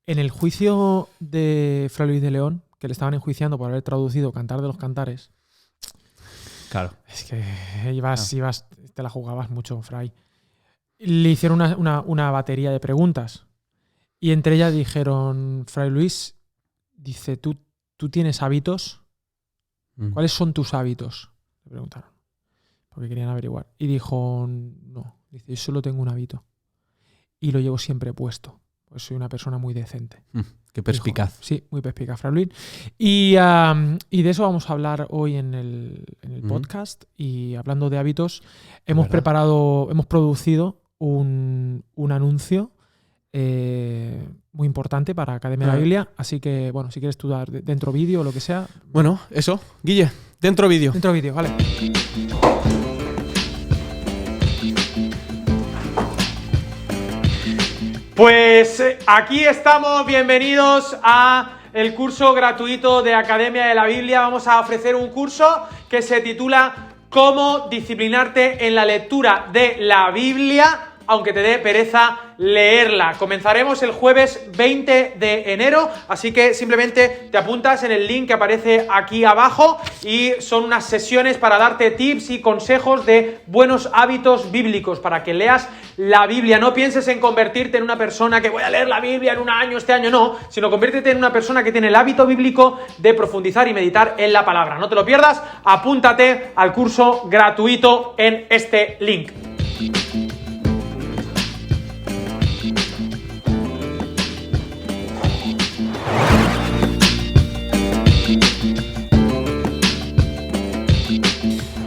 En el juicio de Fray Luis de León, que le estaban enjuiciando por haber traducido Cantar de los Cantares. Claro. Es que te la jugabas mucho, Fray. Le hicieron una batería de preguntas. Y entre ellas dijeron, Fray Luis, dice, ¿tú tienes hábitos? ¿Cuáles son tus hábitos? Le preguntaron. Porque querían averiguar. Y dijo, no. Dice, yo solo tengo un hábito. Y lo llevo siempre puesto. Pues soy una persona muy decente. Qué perspicaz. Dijo, sí, muy perspicaz, Fray Luis. Y de eso vamos a hablar hoy en el podcast. Y hablando de hábitos, hemos producido un anuncio muy importante para Academia de la Biblia. Así que, bueno, si quieres tú dar dentro vídeo o lo que sea. Bueno, eso. Guille, dentro vídeo. Dentro vídeo, vale. Pues aquí estamos, bienvenidos a el curso gratuito de Academia de la Biblia. Vamos a ofrecer un curso que se titula Cómo disciplinarte en la lectura de la Biblia, aunque te dé pereza leerla. Comenzaremos el jueves 20 de enero, así que simplemente te apuntas en el link que aparece aquí abajo y son unas sesiones para darte tips y consejos de buenos hábitos bíblicos para que leas la Biblia. No pienses en convertirte en una persona que voy a leer la Biblia en un año, este año no, sino conviértete en una persona que tiene el hábito bíblico de profundizar y meditar en la palabra. No te lo pierdas, apúntate al curso gratuito en este link.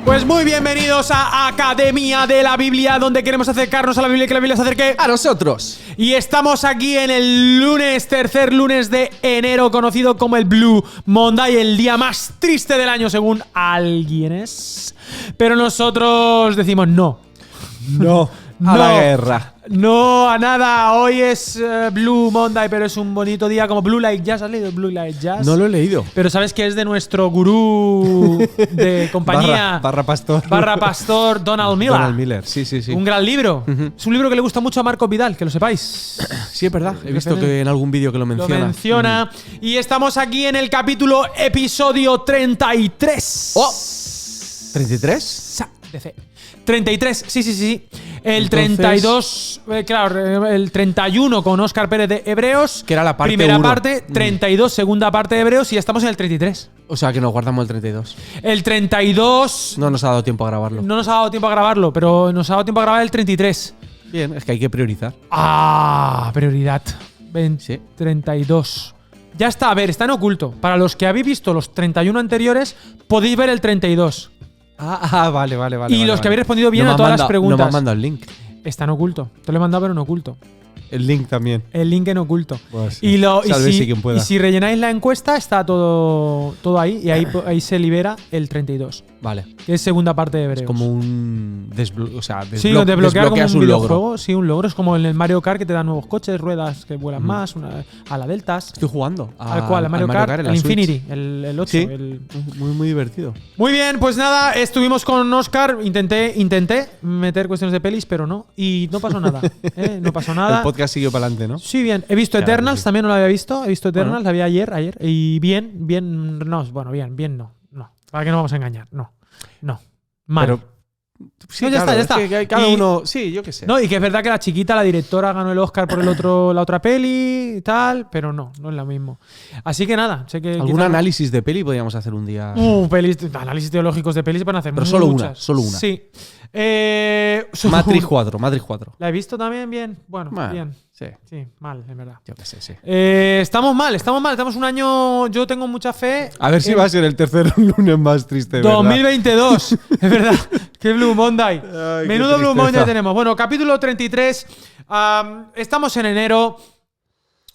Pues muy bienvenidos a Academia de la Biblia, donde queremos acercarnos a la Biblia y que la Biblia se acerque a nosotros. Y estamos aquí en el tercer lunes de enero, conocido como el Blue Monday, el día más triste del año según alguienes. Pero nosotros decimos no. A la guerra. No a nada. Hoy es Blue Monday, pero es un bonito día como Blue Like Jazz. ¿Has leído Blue Like Jazz? No lo he leído. Pero sabes que es de nuestro gurú de compañía. Barra pastor Donald Miller. Donald Miller, sí. Un gran libro. Es un libro que le gusta mucho a Marcos Vidal, que lo sepáis. Sí, es verdad. He visto que en algún vídeo que lo menciona. Y estamos aquí en el episodio 33. ¡Oh! ¿33? 33, sí. El 32, claro, el 31 con Óscar Pérez de Hebreos. Que era la parte primera 1. parte, 32, segunda parte de Hebreos y ya estamos en el 33. O sea que nos guardamos el 32. El 32… No nos ha dado tiempo a grabarlo. No nos ha dado tiempo a grabarlo, pero nos ha dado tiempo a grabar el 33. Bien, es que hay que priorizar. Prioridad. 32. Ya está, a ver, está en oculto. Para los que habéis visto los 31 anteriores, podéis ver el 32. Vale. Y los que habéis respondido bien a todas las preguntas. No me han mandado el link. Está en oculto. Te lo he mandado, pero en oculto. El link también. El link en oculto. Pues, y quien si rellenáis la encuesta, está todo ahí. Y ahí se libera el 32. Vale. Que es segunda parte de Hebreos. Es como un desbloquear como un videojuego. Logro. Sí, un logro. Es como en el Mario Kart que te dan nuevos coches, ruedas que vuelan más, a la Deltas. Estoy jugando. Al Mario Kart, al Infinity, el 8. Sí, muy divertido. Muy bien, pues nada, estuvimos con Óscar. Intenté meter cuestiones de pelis, pero no. Y no pasó nada. No pasó nada. El podcast siguió para adelante, ¿no? Sí, bien. He visto Eternals, también no lo había visto. He visto Eternals, la vi ayer. Y bien. No. ¿Para qué nos vamos a engañar? No. Mal. Pero, sí, no, ya está. Es que cada uno… Sí, yo qué sé. No, y que es verdad que la chiquita, la directora, ganó el Oscar por la otra peli y tal, pero no es lo mismo. Así que nada, sé que… ¿Algún análisis de peli podríamos hacer un día? Análisis teológicos de pelis se van a hacer pero muchas. solo una. Sí. Matrix 4. ¿La he visto también? Bien. Bueno, bien. Sí, mal, en verdad. Yo qué sé, sí. Estamos mal. Estamos un año… Yo tengo mucha fe. A ver si va a ser el tercer lunes más triste, ¿verdad? 2022. Es verdad. Qué Blue Monday. Ay, Menudo Blue Monday tenemos. Bueno, capítulo 33. Estamos en enero.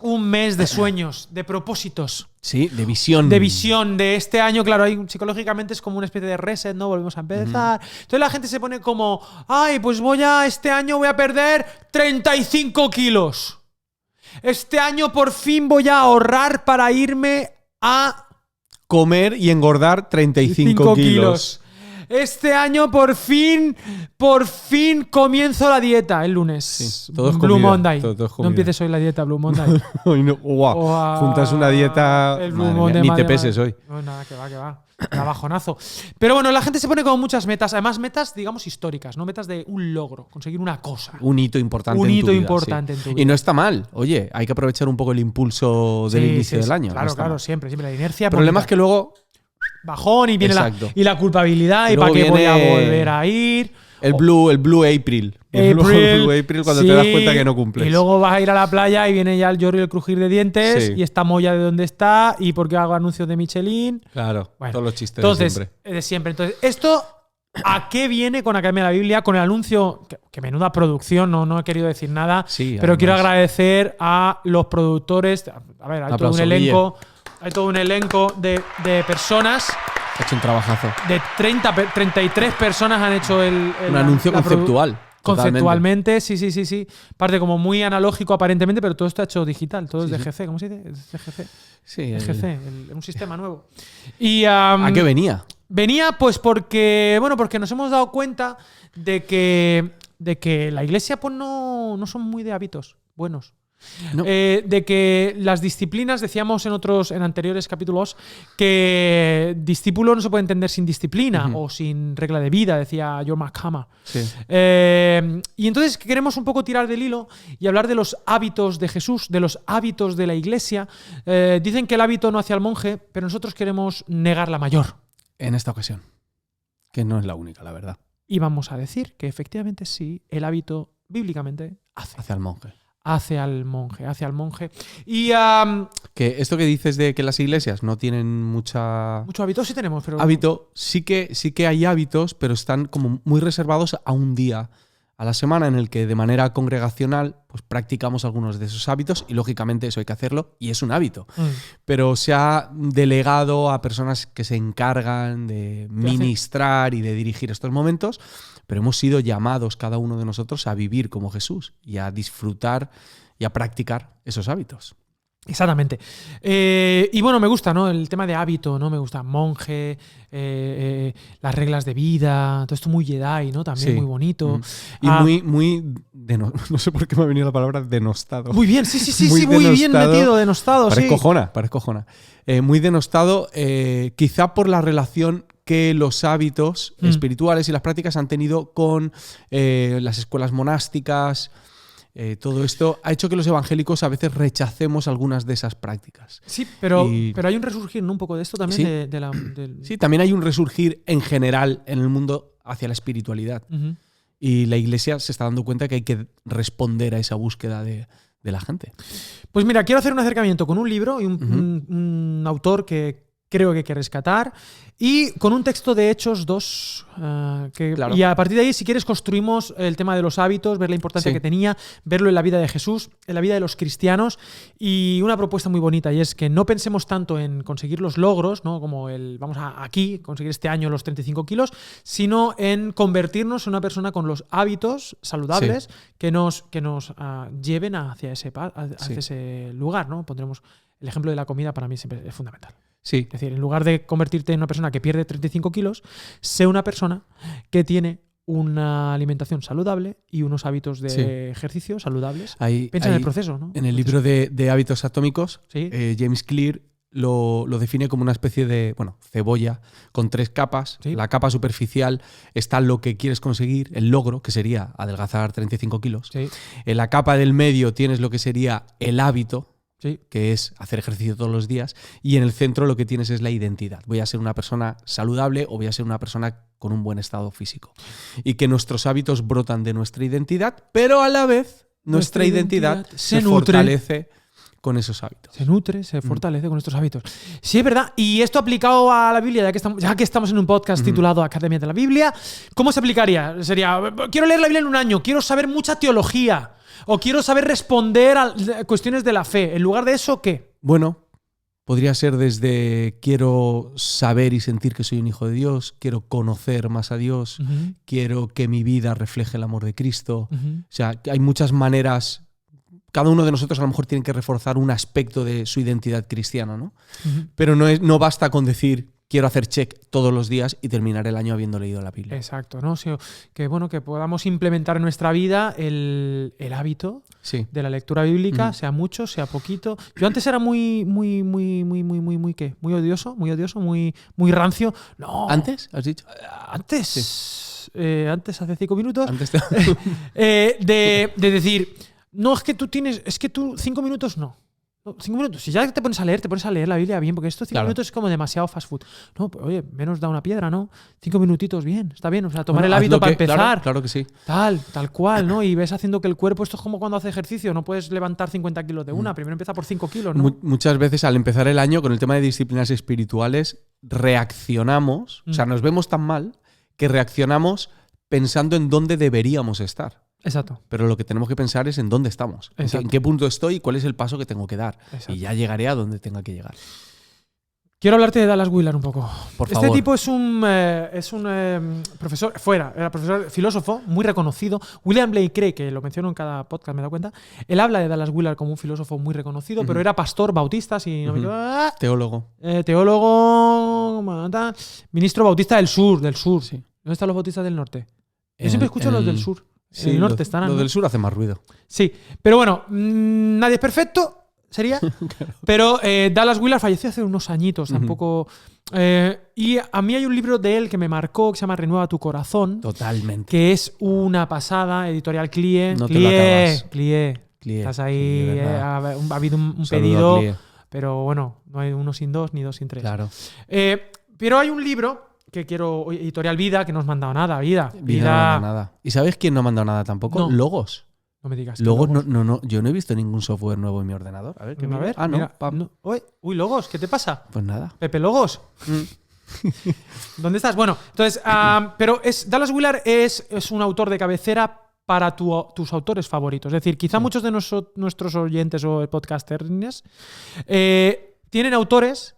Un mes de sueños, de propósitos. Sí, de visión. De visión de este año, claro, psicológicamente es como una especie de reset, ¿no? Volvemos a empezar. Entonces la gente se pone como, pues este año voy a perder 35 kilos. Este año por fin voy a ahorrar para irme a… comer y engordar 35 kilos. Este año por fin comienzo la dieta el lunes. Sí, todo es Blue comida, Monday. todo es comida. No empieces hoy la dieta Blue Monday. Wow. Juntas una dieta. El Blue Madre mía, Monday, ni madre te peses mía. hoy. No, nada, que va. Da bajonazo. Pero bueno, la gente se pone como muchas metas. Además, metas, digamos, históricas, no metas de un logro, conseguir una cosa. Un hito importante Un en hito tu vida, importante sí. en tu vida. Y no está mal. Oye, hay que aprovechar un poco el impulso del inicio del año. Claro, no está claro, mal. siempre la inercia. El problema es bonita. que luego Bajón y viene Exacto. la culpabilidad y Luego para qué voy a viene volver a ir. el Blue April. El Blue April cuando te das cuenta que no cumples. Y luego vas a ir a la playa y viene ya el lloro y el crujir de dientes Sí. y esta molla de dónde está y por qué hago anuncios de Michelin. Claro, Bueno, todos los chistes entonces, de siempre. de siempre. Entonces, ¿esto a qué viene con Academia de la Biblia? Con el anuncio, que menuda producción, no he querido decir nada, Sí, pero además. quiero agradecer a los productores. A ver, hay todo un Aplauso, elenco. Hay todo un elenco de personas. Ha hecho un trabajazo. De 33 personas han hecho Un anuncio conceptual. Conceptualmente, sí. Parte como muy analógico aparentemente, pero todo está hecho digital. Todo es DGC. ¿Cómo se dice? Es DGC. Sí, DGC, un sistema nuevo. Y, ¿a qué venía? Venía pues porque nos hemos dado cuenta de que la iglesia pues no son muy de hábitos buenos. No. De que las disciplinas, decíamos en anteriores capítulos, que discípulo no se puede entender sin disciplina o sin regla de vida, decía John McCama. Sí. Y entonces queremos un poco tirar del hilo y hablar de los hábitos de Jesús, de los hábitos de la iglesia. Dicen que el hábito no hace al monje, pero nosotros queremos negar la mayor. En esta ocasión. Que no es la única, la verdad. Y vamos a decir que efectivamente sí, el hábito bíblicamente Hacia el monje. hace al monje. Y Que esto que dices de que las iglesias no tienen mucho hábito sí tenemos, pero hábito, sí que hay hábitos, pero están como muy reservados a un día a la semana en el que de manera congregacional pues practicamos algunos de esos hábitos y lógicamente eso hay que hacerlo y es un hábito. Pero se ha delegado a personas que se encargan de ministrar y de dirigir estos momentos, pero hemos sido llamados cada uno de nosotros a vivir como Jesús y a disfrutar y a practicar esos hábitos. Exactamente. Y bueno, me gusta, ¿no? El tema de hábito, ¿no? Me gusta monje, las reglas de vida, todo esto muy Jedi, ¿no? También Sí. muy bonito. Y muy no sé por qué me ha venido la palabra denostado. Muy bien, sí, Muy muy bien denostado. metido, denostado, Parece sí. cojona. Muy denostado, quizá por la relación que los hábitos espirituales y las prácticas han tenido con las escuelas monásticas. Todo esto ha hecho que los evangélicos a veces rechacemos algunas de esas prácticas. Sí, pero hay un resurgir, ¿no? Un poco de esto también. ¿Sí? Sí, también hay un resurgir en general en el mundo hacia la espiritualidad. Uh-huh. Y la iglesia se está dando cuenta que hay que responder a esa búsqueda de la gente. Pues mira, quiero hacer un acercamiento con un libro y un autor que creo que hay que rescatar y con un texto de Hechos 2 Claro. Y a partir de ahí, si quieres, construimos el tema de los hábitos, ver la importancia que tenía, verlo en la vida de Jesús, en la vida de los cristianos y una propuesta muy bonita y es que no pensemos tanto en conseguir los logros, ¿no? Como vamos a aquí conseguir este año los 35 kilos, sino en convertirnos en una persona con los hábitos saludables que nos lleven hacia ese lugar, ¿no? Pondremos el ejemplo de la comida, para mí siempre es fundamental. Sí. Es decir, en lugar de convertirte en una persona que pierde 35 kilos, sé una persona que tiene una alimentación saludable y unos hábitos de ejercicio saludables. Piensa en el proceso, ¿no? En el libro de Hábitos Atómicos, James Clear lo define como una especie de cebolla con 3 capas. Sí. La capa superficial está lo que quieres conseguir, el logro, que sería adelgazar 35 kilos. Sí. En la capa del medio tienes lo que sería el hábito, Sí. que es hacer ejercicio todos los días, y en el centro lo que tienes es la identidad. Voy a ser una persona saludable o voy a ser una persona con un buen estado físico. Y que nuestros hábitos brotan de nuestra identidad, pero a la vez nuestra identidad se fortalece con esos hábitos. Se nutre, se fortalece con estos hábitos. Sí, es verdad. Y esto aplicado a la Biblia, ya que estamos en un podcast titulado Academia de la Biblia, ¿cómo se aplicaría? Sería, quiero leer la Biblia en un año, quiero saber mucha teología, o quiero saber responder a cuestiones de la fe. En lugar de eso, ¿qué? Bueno, podría ser desde quiero saber y sentir que soy un hijo de Dios, quiero conocer más a Dios, quiero que mi vida refleje el amor de Cristo. O sea, hay muchas maneras. Cada uno de nosotros a lo mejor tiene que reforzar un aspecto de su identidad cristiana, ¿no? Pero no basta con decir quiero hacer check todos los días y terminar el año habiendo leído la Biblia. Exacto, ¿no? Sí, que podamos implementar en nuestra vida el hábito Sí. de la lectura bíblica, sea mucho, sea poquito. Yo antes era muy ¿qué? Muy odioso, muy rancio. No. ¿Antes? ¿Has dicho? Antes. Antes, hace 5 minutos. Antes de decir, no, es que tú 5 minutos no. No, 5 minutos. Si ya te pones a leer la Biblia bien, porque estos 5 minutos es como demasiado fast food. No, pues, oye, menos da una piedra, ¿no? 5 minutitos, bien, está bien. O sea, tomar el hábito para empezar. Claro que sí. Tal cual, ¿no? Y ves haciendo que el cuerpo, esto es como cuando haces ejercicio, no puedes levantar 50 kilos de una, primero empieza por 5 kilos, ¿no? Muchas veces al empezar el año con el tema de disciplinas espirituales reaccionamos, o sea, nos vemos tan mal que reaccionamos pensando en dónde deberíamos estar. Exacto. Pero lo que tenemos que pensar es en dónde estamos, en qué punto estoy y cuál es el paso que tengo que dar. Exacto. Y ya llegaré a donde tenga que llegar. Quiero hablarte de Dallas Willard un poco. Por favor. Este tipo es un profesor, era profesor filósofo muy reconocido. William Blake Craig, que lo menciono en cada podcast, me he dado cuenta, él habla de Dallas Willard como un filósofo muy reconocido, pero era pastor bautista, si no me equivoco. Teólogo. Teólogo, ministro bautista del sur. Sí. ¿Dónde están los bautistas del norte? Yo siempre escucho los del sur. Sí, en el norte estarán. Lo ¿no? del sur hace más ruido. Sí, pero bueno, nadie es perfecto, sería. Claro. Pero Dallas Willard falleció hace unos añitos, tampoco. Y a mí hay un libro de él que me marcó, que se llama Renueva tu corazón. Totalmente. Que es una pasada, editorial Clie. No te lo acabas. Clie. Estás ahí, ha habido un Saludo pedido, pero bueno, no hay uno sin dos, ni dos sin tres. Claro. Pero hay un libro que quiero, editorial Vida, que no os ha mandado nada, Vida. No manda nada. ¿Y sabes quién no ha mandado nada tampoco? No. Logos. No me digas. Logos, no, yo no he visto ningún software nuevo en mi ordenador. A ver, ¿qué A ver, no, mira, no. Uy, Logos, ¿qué te pasa? Pues nada. Pepe Logos. ¿Dónde estás? Bueno, entonces, pero Dallas Willard es un autor de cabecera para tus autores favoritos. Es decir, quizá muchos de nuestros oyentes o podcasters tienen autores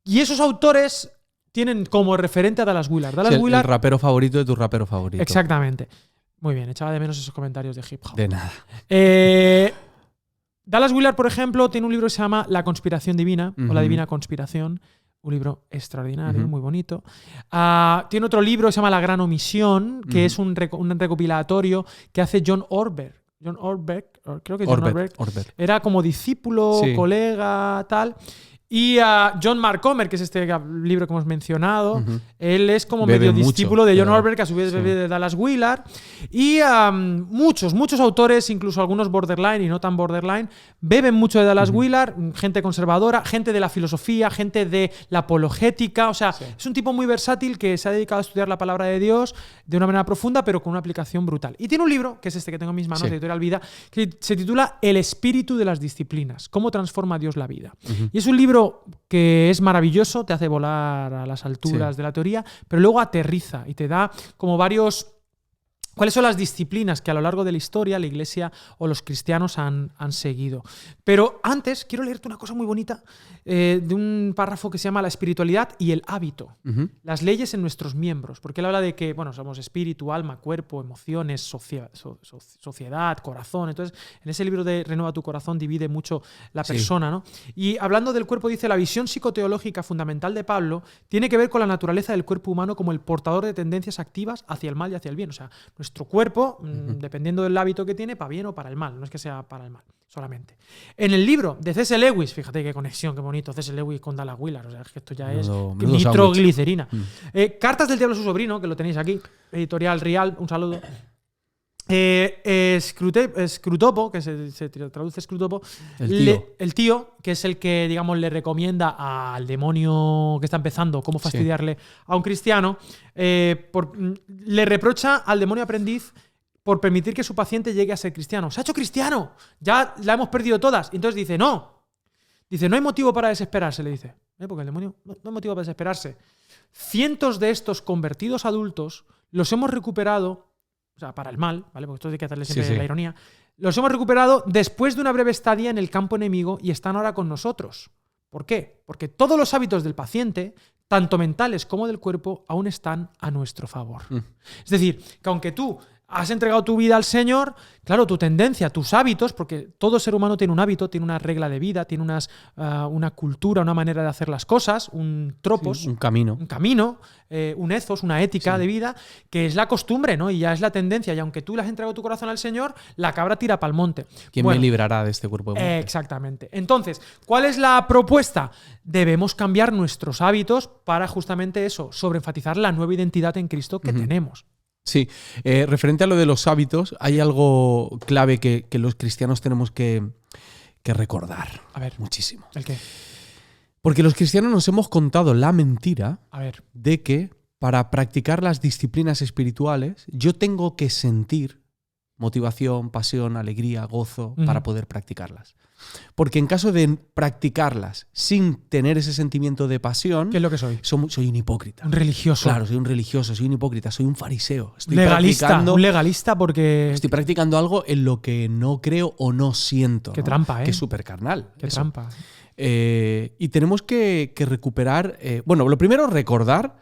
y esos autores tienen como referente a Dallas Willard. Dallas Willard, el rapero favorito de tu rapero favorito. Exactamente. Muy bien, echaba de menos esos comentarios de hip hop. De nada. Dallas Willard, por ejemplo, tiene un libro que se llama La conspiración divina o La divina conspiración. Un libro extraordinario, muy bonito. Tiene otro libro que se llama La gran omisión, que es un recopilatorio que hace John Ortberg. Creo que John Ortberg. Era como discípulo, colega, tal. Y John Mark Comer, que es este libro que hemos mencionado, él es como medio discípulo de John Ortberg, que a su vez bebe de Dallas Willard. Y muchos autores, incluso algunos borderline y no tan borderline, beben mucho de Dallas Willard, gente conservadora, gente de la filosofía, gente de la apologética. O sea, es un tipo muy versátil que se ha dedicado a estudiar la palabra de Dios de una manera profunda, pero con una aplicación brutal. Y tiene un libro, que es este que tengo en mis manos, de Editorial Vida, que se titula El espíritu de las disciplinas, cómo transforma Dios la vida. Y es un libro que es maravilloso, te hace volar a las alturas de la teoría, pero luego aterriza y te da como varios... ¿Cuáles son las disciplinas que a lo largo de la historia la Iglesia o los cristianos han seguido? Pero antes quiero leerte una cosa muy bonita de un párrafo que se llama La espiritualidad y el hábito. Las leyes en nuestros miembros. Porque él habla de que, bueno, somos espíritu, alma, cuerpo, emociones, sociedad, corazón. Entonces, en ese libro de Renueva tu corazón divide mucho la persona, ¿no? Y hablando del cuerpo dice, la visión psicoteológica fundamental de Pablo tiene que ver con la naturaleza del cuerpo humano como el portador de tendencias activas hacia el mal y hacia el bien. O sea, nuestro cuerpo, dependiendo del hábito que tiene, para bien o para el mal. No es que sea para el mal solamente. En el libro de C.S. Lewis, fíjate qué conexión, qué bonito, C.S. Lewis con Dallas Willard, o sea, es que esto ya es nitroglicerina. Cartas del diablo a su sobrino, que lo tenéis aquí, editorial Real, un saludo. Scrutopo, que se traduce Scrutopo, el tío, que es el que, digamos, le recomienda al demonio que está empezando cómo fastidiarle a un cristiano, le reprocha al demonio aprendiz por permitir que su paciente llegue a ser cristiano. ¡Se ha hecho cristiano! Ya la hemos perdido todas. Y entonces dice, no. Dice, no hay motivo para desesperarse, le dice. Porque el demonio no hay motivo para desesperarse. Cientos de estos convertidos adultos los hemos recuperado, o sea, para el mal, ¿vale? Porque esto hay que hacerle siempre la ironía. Los hemos recuperado después de una breve estadía en el campo enemigo y están ahora con nosotros. ¿Por qué? Porque todos los hábitos del paciente, tanto mentales como del cuerpo, aún están a nuestro favor. Es decir, que aunque tú has entregado tu vida al Señor, claro, tu tendencia, tus hábitos, porque todo ser humano tiene un hábito, tiene una regla de vida, tiene una cultura, una manera de hacer las cosas, un tropos, Sí, un camino. un ethos, una ética de vida, que es la costumbre, ¿no? Y ya es la tendencia. Y aunque tú le has entregado tu corazón al Señor, la cabra tira pa'l monte. ¿Quién me librará de este cuerpo de muerte? Exactamente. Entonces, ¿cuál es la propuesta? Debemos cambiar nuestros hábitos para justamente eso, sobreenfatizar la nueva identidad en Cristo que tenemos. Sí, referente a lo de los hábitos, hay algo clave que los cristianos tenemos que recordar. A ver, muchísimo. ¿el qué? Porque los cristianos nos hemos contado la mentira A ver. de que para practicar las disciplinas espirituales yo tengo que sentir motivación, pasión, alegría, gozo para poder practicarlas. Porque en caso de practicarlas sin tener ese sentimiento de pasión, ¿Qué es lo que soy? soy un hipócrita. Un religioso. Claro, soy un religioso, soy un hipócrita, soy un fariseo. Un legalista porque... Estoy practicando algo en lo que no creo o no siento. Qué ¿no? trampa, ¿eh? Que es súper carnal. Qué eso. trampa. Y tenemos que recuperar... bueno, lo primero, recordar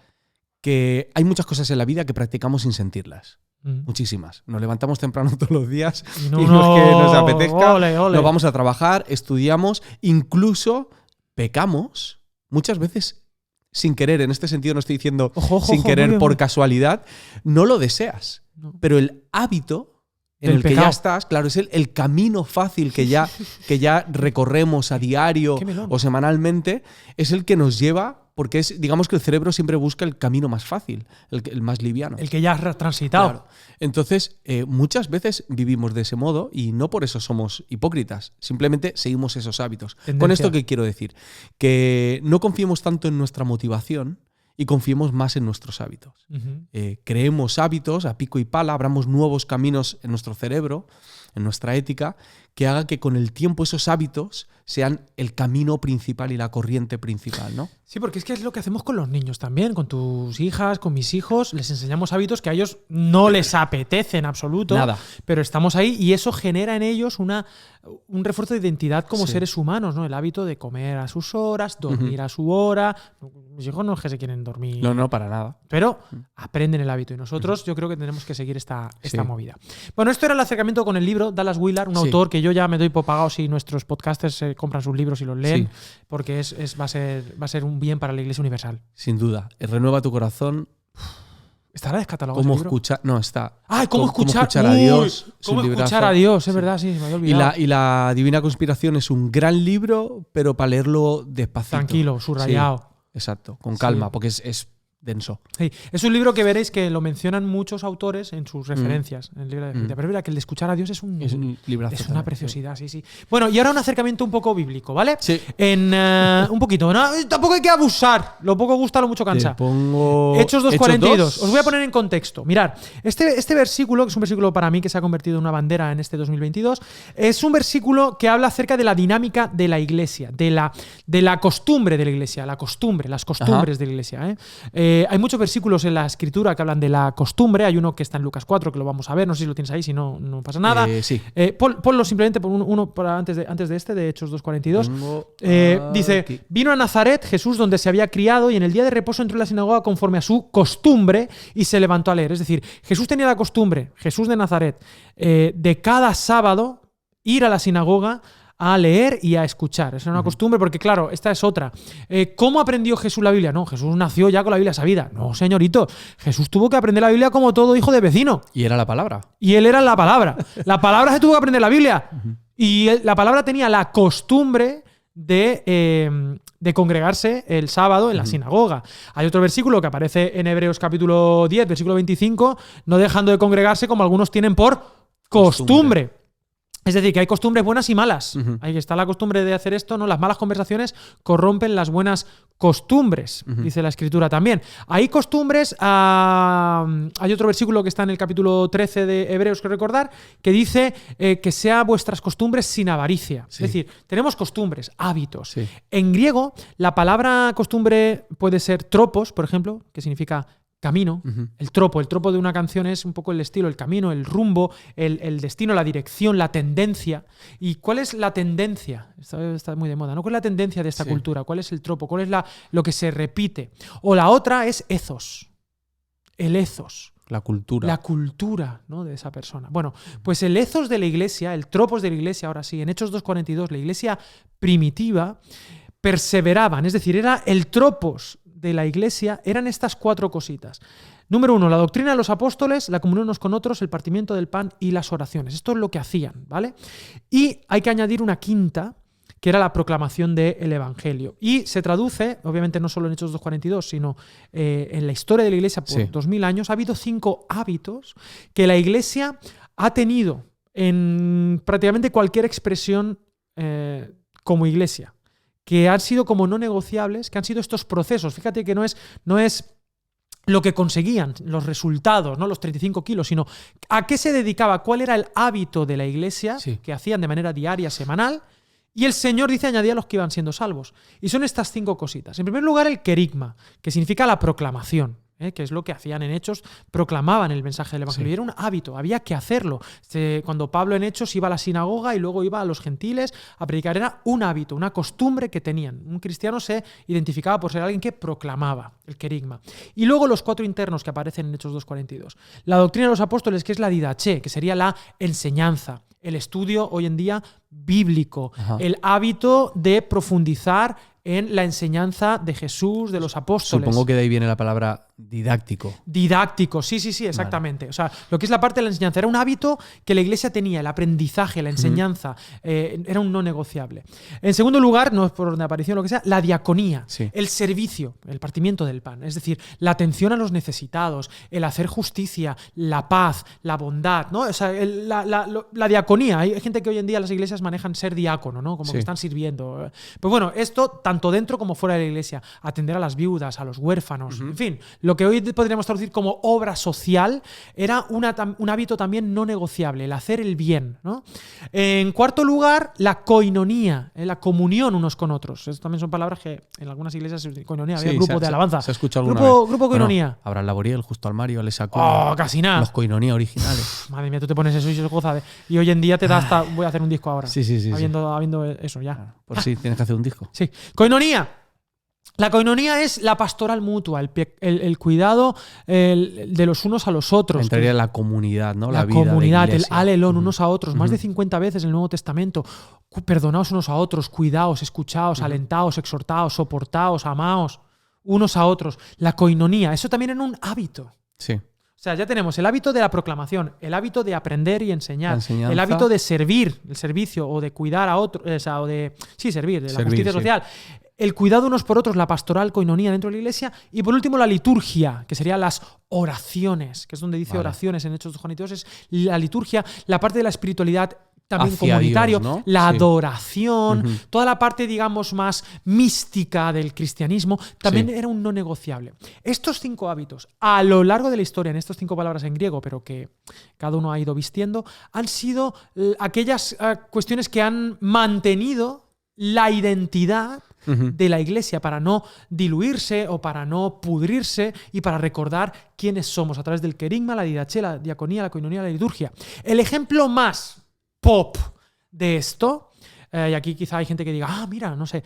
que hay muchas cosas en la vida que practicamos sin sentirlas. Muchísimas. Nos levantamos temprano todos los días y no es que nos apetezca. Ole. Nos vamos a trabajar, estudiamos, incluso pecamos muchas veces sin querer. En este sentido no estoy diciendo sin querer por casualidad. No lo deseas. No. Pero el hábito en el que ya estás, claro, es el camino fácil que ya recorremos a diario o semanalmente, es el que nos lleva... Porque digamos que el cerebro siempre busca el camino más fácil, el más liviano. El que ya has transitado. Claro. Entonces, muchas veces vivimos de ese modo y no por eso somos hipócritas. Simplemente seguimos esos hábitos. Tendencia. ¿Con esto qué quiero decir? Que no confiemos tanto en nuestra motivación y confiemos más en nuestros hábitos. Creemos hábitos a pico y pala, abramos nuevos caminos en nuestro cerebro, en nuestra ética, que haga que con el tiempo esos hábitos sean el camino principal y la corriente principal, ¿no? Sí, porque es que es lo que hacemos con los niños también, con tus hijas, con mis hijos, les enseñamos hábitos que a ellos no les apetece en absoluto, Nada. Pero estamos ahí y eso genera en ellos un refuerzo de identidad como seres humanos, ¿no? El hábito de comer a sus horas, dormir a su hora. Mis hijos no es que se quieren dormir. No, para nada. Pero aprenden el hábito y nosotros yo creo que tenemos que seguir esta movida. Bueno, esto era el acercamiento con el libro, Dallas Willard, un autor que yo ya me doy por pagado si nuestros podcasters compran sus libros y los leen, porque va a ser un bien para la Iglesia Universal. Sin duda. Renueva tu corazón. ¿Estará descatalogado ¿Cómo ese libro? escuchar? No, está. ¿Cómo escuchar a Dios? ¿Cómo escuchar a Dios? Es verdad, sí, me había olvidado. Y la Divina Conspiración es un gran libro, pero para leerlo despacito. Tranquilo, subrayado. Sí, exacto, con calma, porque es denso. Sí, es un libro que veréis que lo mencionan muchos autores en sus referencias en el libro de Pero es verdad que el de escuchar a Dios es un librazo. Es una preciosidad, sí. Bueno, y ahora un acercamiento un poco bíblico, ¿vale? Sí. Un poquito, ¿no? Tampoco hay que abusar. Lo poco gusta, lo mucho cansa. Hechos 2:42. Os voy a poner en contexto. Mirad, este versículo, que es un versículo para mí que se ha convertido en una bandera en este 2022, es un versículo que habla acerca de la dinámica de la iglesia, de la costumbre de la iglesia, las costumbres de la iglesia, hay muchos versículos en la escritura que hablan de la costumbre. Hay uno que está en Lucas 4, que lo vamos a ver. No sé si lo tienes ahí, si no, no pasa nada. Sí. Ponlo simplemente por uno para antes de este, de Hechos 2:42. Dice, vino a Nazaret Jesús donde se había criado y en el día de reposo entró en la sinagoga conforme a su costumbre y se levantó a leer. Es decir, Jesús tenía la costumbre, Jesús de Nazaret, de cada sábado ir a la sinagoga a leer y a escuchar. Esa es una costumbre porque, claro, esta es otra. ¿Cómo aprendió Jesús la Biblia? No, Jesús nació ya con la Biblia sabida. No, señorito. Jesús tuvo que aprender la Biblia como todo hijo de vecino. Y era la palabra. Y él era la palabra. La palabra se tuvo que aprender la Biblia. Y la palabra tenía la costumbre de congregarse el sábado en la sinagoga. Hay otro versículo que aparece en Hebreos capítulo 10, versículo 25, no dejando de congregarse como algunos tienen por costumbre. Es decir, que hay costumbres buenas y malas. Ahí está la costumbre de hacer esto, ¿no? Las malas conversaciones corrompen las buenas costumbres, dice la Escritura también. Hay costumbres, hay otro versículo que está en el capítulo 13 de Hebreos, que recordar, que dice que sea vuestras costumbres sin avaricia. Sí. Es decir, tenemos costumbres, hábitos. Sí. En griego, la palabra costumbre puede ser tropos, por ejemplo, que significa camino. El tropo de una canción es un poco el estilo, el camino, el rumbo, el destino, la dirección, la tendencia. ¿Y cuál es la tendencia? Está muy de moda, ¿no? ¿Cuál es la tendencia de esta cultura? ¿Cuál es el tropo? ¿Cuál es lo que se repite? O la otra es ethos. El ethos. La cultura. La cultura, ¿no?, de esa persona. Bueno, pues el ethos de la iglesia, el tropos de la iglesia, ahora sí, en Hechos 2:42, la iglesia primitiva perseveraban, es decir, era el tropos de la iglesia, eran estas 4 cositas. Número 1, la doctrina de los apóstoles, la comunión unos con otros, el partimiento del pan y las oraciones. Esto es lo que hacían, ¿vale? Y hay que añadir una quinta, que era la proclamación del Evangelio. Y se traduce, obviamente no solo en Hechos 2:42, sino en la historia de la Iglesia por 2000 años, ha habido 5 hábitos que la Iglesia ha tenido en prácticamente cualquier expresión como Iglesia, que han sido como no negociables, que han sido estos procesos. Fíjate que no es lo que conseguían, los resultados, ¿no?, los 35 kilos, sino a qué se dedicaba, cuál era el hábito de la Iglesia que hacían de manera diaria, semanal. Y el Señor, dice, añadía a los que iban siendo salvos. Y son estas 5 cositas. En primer lugar, el querigma, que significa la proclamación, que es lo que hacían en Hechos, proclamaban el mensaje del Evangelio. Y era un hábito, había que hacerlo. Cuando Pablo en Hechos iba a la sinagoga y luego iba a los gentiles a predicar, era un hábito, una costumbre que tenían. Un cristiano se identificaba por ser alguien que proclamaba el querigma. Y luego los 4 internos que aparecen en Hechos 2:42. La doctrina de los apóstoles, que es la didaché, que sería la enseñanza. El estudio hoy en día bíblico, el hábito de profundizar en la enseñanza de Jesús, de los apóstoles. Supongo que de ahí viene la palabra didáctico. Didáctico, sí, exactamente. Vale. O sea, lo que es la parte de la enseñanza. Era un hábito que la Iglesia tenía, el aprendizaje, la enseñanza, era un no negociable. En segundo lugar, no es por orden de aparición lo que sea, la diaconía, el servicio, el partimiento del pan. Es decir, la atención a los necesitados, el hacer justicia, la paz, la bondad, ¿no? O sea, la diaconía. Hay gente que hoy en día las iglesias manejan ser diácono, ¿no? Como que están sirviendo. Pues bueno, esto tanto dentro como fuera de la iglesia. Atender a las viudas, a los huérfanos, en fin. Lo que hoy podríamos traducir como obra social era un hábito también no negociable, el hacer el bien, ¿no? En cuarto lugar, la koinonía, la comunión unos con otros. Estas también son palabras que en algunas iglesias koinonía, había grupo de alabanza. Se ha escuchado alguna vez. Grupo koinonía. Bueno, Abraham Laboriel, Justo al Mario, le sacó casi nada. Los koinonía originales. Madre mía, tú te pones eso y se goza. Y hoy en día te da hasta... Voy a hacer un disco ahora. Sí. Habiendo eso ya. Pues sí, tienes que hacer un disco. Sí. Koinonía. La koinonía es la pastoral mutua, el cuidado de los unos a los otros. Entraría en la comunidad, ¿no? La vida comunidad, de el alelón unos a otros. Más de 50 veces en el Nuevo Testamento. Perdonaos unos a otros, cuidaos, escuchaos, alentaos, exhortaos, soportaos, amaos unos a otros. La koinonía, eso también era un hábito. Sí. O sea, ya tenemos el hábito de la proclamación, el hábito de aprender y enseñar, enseñanza, el hábito de servir, el servicio, o de cuidar a otros, o de servir, de la justicia social. El cuidado unos por otros, la pastoral koinonía dentro de la iglesia. Y por último, la liturgia, que serían las oraciones, que es donde dice oraciones en Hechos 2:42, es la liturgia, la parte de la espiritualidad también hacia comunitario, Dios, ¿no? La adoración, toda la parte, digamos, más mística del cristianismo, también era un no negociable. Estos 5 hábitos, a lo largo de la historia, en estas 5 palabras en griego, pero que cada uno ha ido vistiendo, han sido aquellas cuestiones que han mantenido la identidad de la iglesia para no diluirse o para no pudrirse y para recordar quiénes somos a través del querigma, la didaché, la diaconía, la koinonía, la liturgia. El ejemplo más pop de esto, y aquí quizá hay gente que diga, mira, no sé,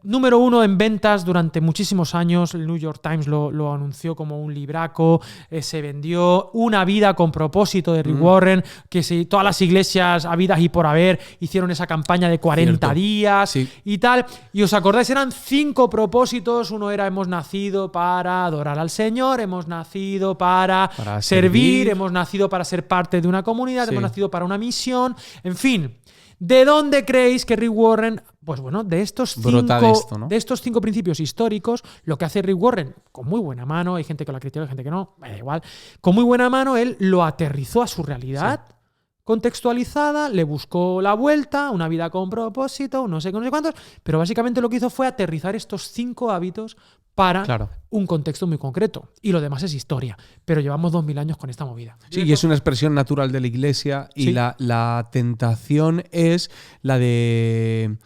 número 1 en ventas durante muchísimos años, el New York Times lo anunció como un libraco, se vendió Una vida con propósito de Rick Warren, que todas las iglesias habidas y por haber hicieron esa campaña de 40 días y tal, y os acordáis, eran 5 propósitos. Uno era: hemos nacido para adorar al Señor, hemos nacido para servir, hemos nacido para ser parte de una comunidad, hemos nacido para una misión, en fin. ¿De dónde creéis que Rick Warren? Pues bueno, de estos 5 principios históricos, lo que hace Rick Warren, con muy buena mano, hay gente que lo ha criticado, hay gente que no, me da igual, con muy buena mano él lo aterrizó a su realidad contextualizada, le buscó la vuelta, una vida con propósito, no sé cuántos, pero básicamente lo que hizo fue aterrizar estos 5 hábitos para un contexto muy concreto. Y lo demás es historia. Pero llevamos 2000 años con esta movida. Sí, y es una expresión natural de la iglesia y la tentación es la de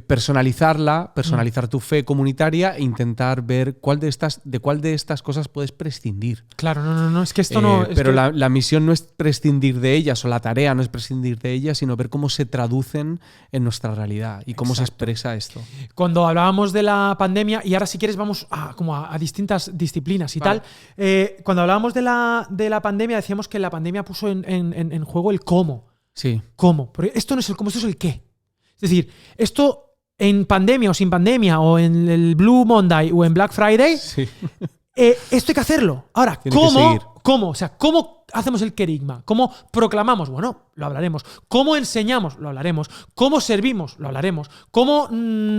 personalizar tu fe comunitaria e intentar ver de cuál de estas cosas puedes prescindir. Claro, no, es que esto no... Pero la misión no es prescindir de ellas, o la tarea no es prescindir de ellas, sino ver cómo se traducen en nuestra realidad y cómo se expresa esto. Cuando hablábamos de la pandemia, y ahora si quieres vamos a distintas disciplinas y Vale. tal. Cuando hablábamos de la pandemia, decíamos que la pandemia puso en juego el cómo. Sí. ¿Cómo? Porque esto no es el cómo, esto es el qué. Es decir, esto en pandemia o sin pandemia, o en el Blue Monday o en Black Friday, Sí. esto hay que hacerlo. Ahora, Tiene que seguir. ¿Cómo? O sea, ¿cómo hacemos el querigma? ¿Cómo proclamamos? Bueno, lo hablaremos. ¿Cómo enseñamos? Lo hablaremos. ¿Cómo servimos? Lo hablaremos. ¿Cómo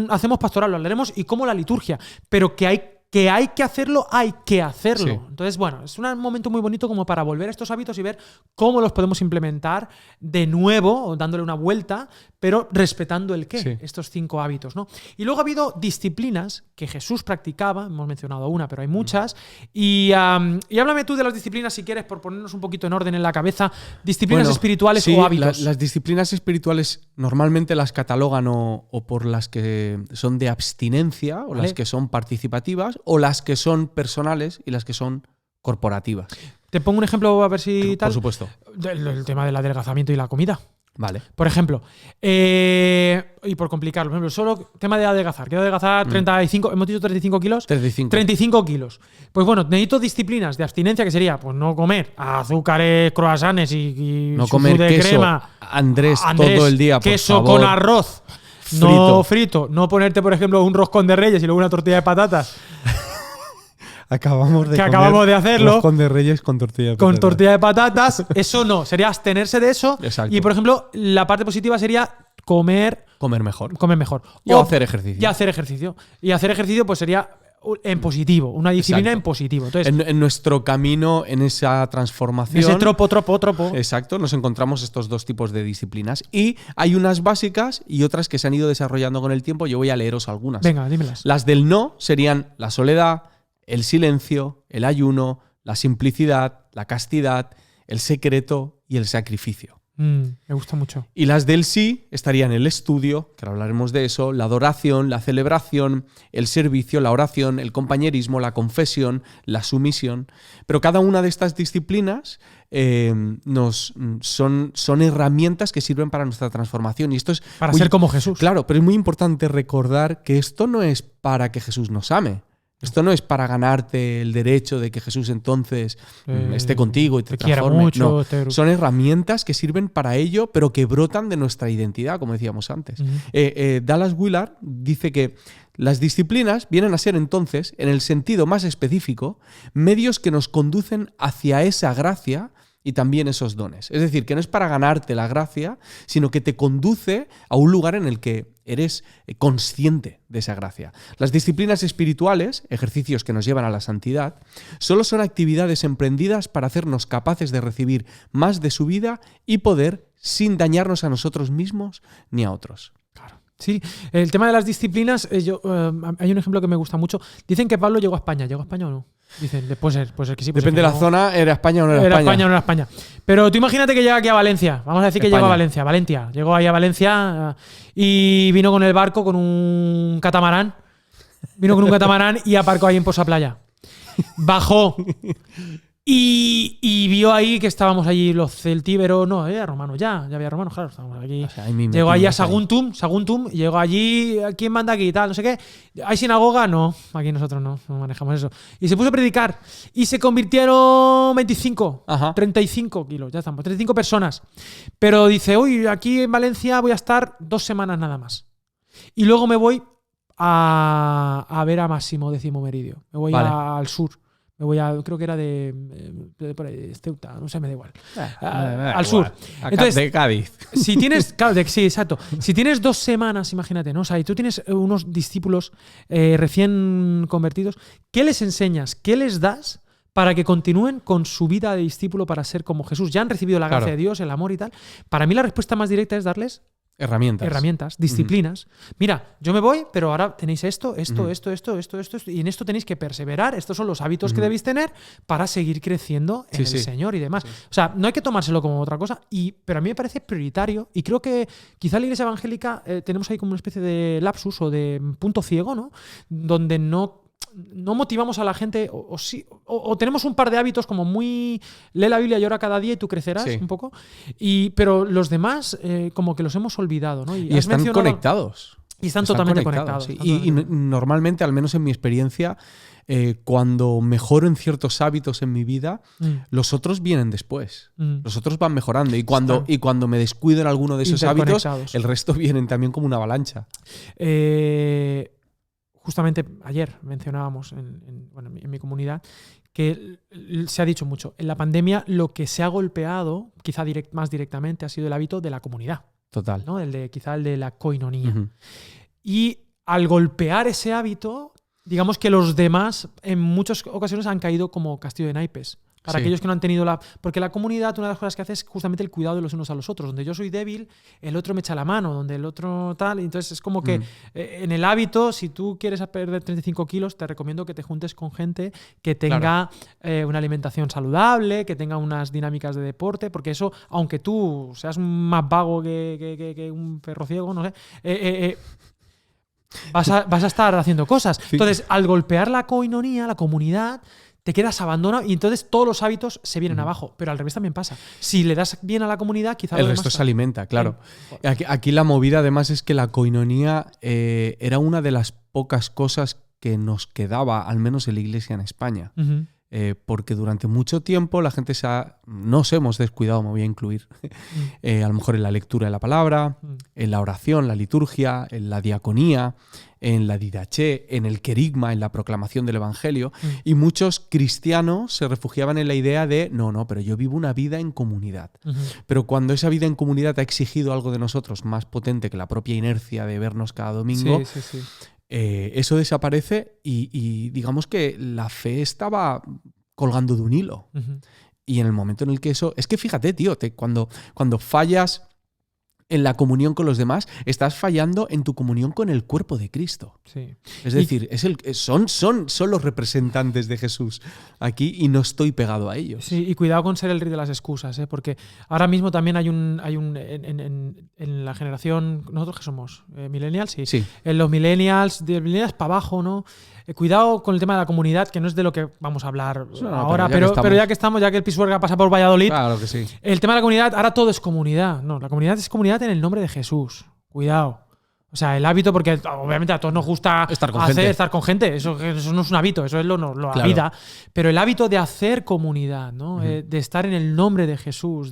hacemos pastoral? Lo hablaremos. Y cómo la liturgia. Pero que hay que hacerlo, hay que hacerlo. Sí. Entonces, bueno, es un momento muy bonito como para volver a estos hábitos y ver cómo los podemos implementar de nuevo, o dándole una vuelta, pero respetando el qué, Sí. estos 5 hábitos, ¿no? Y luego ha habido disciplinas que Jesús practicaba, hemos mencionado una, pero hay muchas, y háblame tú de las disciplinas, si quieres, por ponernos un poquito en orden en la cabeza, disciplinas Bueno, espirituales sí, o hábitos. Las disciplinas espirituales normalmente las catalogan o por las que son de abstinencia, o Vale. las que son participativas, o las que son personales y las que son corporativas. Te pongo un ejemplo a ver si tal. Por supuesto. El tema del adelgazamiento y la comida. Vale. Por ejemplo, y por complicarlo, por ejemplo, solo tema de adelgazar. Quiero adelgazar 35, hemos dicho 35 kilos. 35. 35 kilos. Pues bueno, necesito disciplinas de abstinencia, que sería pues no comer azúcares, croissants y No chuchu comer de queso, crema. Andrés, todo el día, por queso favor. con arroz. No frito. No ponerte, por ejemplo, un roscón de reyes y luego una tortilla de patatas. Acabamos de hacerlo. Roscón de Reyes con tortilla de Con patatas. tortilla de patatas. Eso no. Sería abstenerse de eso. Exacto. Y, por ejemplo, la parte positiva sería comer Comer mejor. mejor. Y hacer ejercicio. Y hacer ejercicio. Y hacer ejercicio pues sería en positivo, una disciplina Exacto. en positivo. Entonces, En nuestro camino, en esa transformación. ese tropo. Exacto, nos encontramos estos dos tipos de disciplinas. Y hay unas básicas y otras que se han ido desarrollando con el tiempo. Yo voy a leeros algunas. Venga, dímelas. Las del no serían la soledad, el silencio, el ayuno, la simplicidad, la castidad, el secreto y el sacrificio. Me gusta mucho. Y las del sí estarían el estudio, que ahora hablaremos de eso, la adoración, la celebración, el servicio, la oración, el compañerismo, la confesión, la sumisión. Pero cada una de estas disciplinas son herramientas que sirven para nuestra transformación. Y esto es Para ser como Jesús. Claro, pero es muy importante recordar que esto no es para que Jesús nos ame. Esto no es para ganarte el derecho de que Jesús entonces esté contigo y te quiera transforme. mucho. No, son herramientas que sirven para ello, pero que brotan de nuestra identidad, como decíamos antes. Dallas Willard dice que las disciplinas vienen a ser entonces, en el sentido más específico, medios que nos conducen hacia esa gracia y también esos dones. Es decir, que no es para ganarte la gracia, sino que te conduce a un lugar en el que eres consciente de esa gracia. Las disciplinas espirituales, ejercicios que nos llevan a la santidad, solo son actividades emprendidas para hacernos capaces de recibir más de su vida y poder sin dañarnos a nosotros mismos ni a otros. Sí, el tema de las disciplinas, hay un ejemplo que me gusta mucho. Dicen que Pablo llegó a España. ¿Llegó a España o no? Dicen, puede ser que sí. Depende de la zona, ¿era España o no era España? Era España o no era España. Pero tú imagínate que llega aquí a Valencia. Vamos a decir que España. llegó a Valencia. Valencia. Llegó ahí a Valencia y vino con el barco con un catamarán. Vino con un catamarán y aparcó ahí en Posa Playa. Bajó. Y vio ahí que estábamos allí los celtíberos, no, había romanos ya había romanos, claro, estábamos aquí. O sea, ahí mismo, Llegó allí a ahí. Saguntum, y llegó allí, ¿quién manda aquí? Tal, no sé qué. ¿Hay sinagoga? No, aquí nosotros no manejamos eso. Y se puso a predicar y se convirtieron 25, Ajá. 35 kilos, ya estamos, 35 personas. Pero dice, uy, aquí en Valencia voy a estar 2 semanas nada más. Y luego me voy a ver a Máximo Décimo Meridio. Me voy al sur. Me voy creo que era de por ahí, Ceuta, no sé, me da igual. Al sur. Entonces, de Cádiz. Si tienes, claro, sí, exacto. Si tienes 2 semanas, imagínate, ¿no? O sea, y tú tienes unos discípulos recién convertidos, ¿qué les enseñas? ¿Qué les das para que continúen con su vida de discípulo para ser como Jesús? Ya han recibido la gracia de Dios, el amor y tal. Para mí la respuesta más directa es darles herramientas, disciplinas. Mira, yo me voy, pero ahora tenéis esto, y en esto tenéis que perseverar. Estos son los hábitos que debéis tener para seguir creciendo en el Señor y demás. Sí. O sea, no hay que tomárselo como otra cosa, pero a mí me parece prioritario y creo que quizá la Iglesia Evangélica tenemos ahí como una especie de lapsus o de punto ciego, ¿no? Donde no motivamos a la gente o tenemos un par de hábitos como muy lee la Biblia y ora cada día y tú crecerás un poco pero los demás como que los hemos olvidado, ¿no? Y están conectados. Y están totalmente conectados. Sí. Y normalmente, al menos en mi experiencia, cuando mejoro en ciertos hábitos en mi vida, los otros vienen después. Los otros van mejorando. Y cuando me descuido en alguno de esos hábitos, el resto vienen también como una avalancha. Justamente ayer mencionábamos en mi comunidad que se ha dicho mucho. En la pandemia lo que se ha golpeado, quizá más directamente, ha sido el hábito de la comunidad. Total. ¿No? Quizá el de la koinonía. Y al golpear ese hábito, digamos que los demás en muchas ocasiones han caído como castillo de naipes. Para aquellos que no han tenido Porque la comunidad, una de las cosas que hace es justamente el cuidado de los unos a los otros. Donde yo soy débil, el otro me echa la mano. Donde el otro tal. Entonces es como que en el hábito, si tú quieres perder 35 kilos, te recomiendo que te juntes con gente que tenga una alimentación saludable, que tenga unas dinámicas de deporte, porque eso, aunque tú seas más vago que un perro ciego, no sé, vas a estar haciendo cosas. Entonces, al golpear la koinonía, la comunidad, te quedas abandonado y entonces todos los hábitos se vienen abajo. Pero al revés también pasa. Si le das bien a la comunidad, quizá el resto se alimenta, claro. Aquí la movida además es que la koinonía era una de las pocas cosas que nos quedaba, al menos en la iglesia en España. Porque durante mucho tiempo la gente nos hemos descuidado, me voy a incluir, a lo mejor en la lectura de la palabra, en la oración, la liturgia, en la diaconía, en la didaché, en el querigma, en la proclamación del evangelio, y muchos cristianos se refugiaban en la idea de no, pero yo vivo una vida en comunidad. Pero cuando esa vida en comunidad ha exigido algo de nosotros más potente que la propia inercia de vernos cada domingo, eso desaparece y digamos que la fe estaba colgando de un hilo. Y en el momento en el que eso... Es que fíjate, tío, cuando fallas en la comunión con los demás, estás fallando en tu comunión con el cuerpo de Cristo. Sí. Es decir, son los representantes de Jesús aquí y no estoy pegado a ellos. Sí, y cuidado con ser el rey de las excusas, porque ahora mismo también hay un en la generación, nosotros que somos millennials, sí. En los millennials, de millennials para abajo, ¿no? Cuidado con el tema de la comunidad, que no es de lo que vamos a hablar ahora, pero ya que estamos, ya que el Pisuerga pasa por Valladolid, claro que sí. El tema de la comunidad, ahora todo es comunidad. No, la comunidad es comunidad en el nombre de Jesús. Cuidado. O sea, el hábito, porque obviamente a todos nos gusta estar con gente. Eso no es un hábito, eso es la vida. Pero el hábito de hacer comunidad, ¿no? De estar en el nombre de Jesús,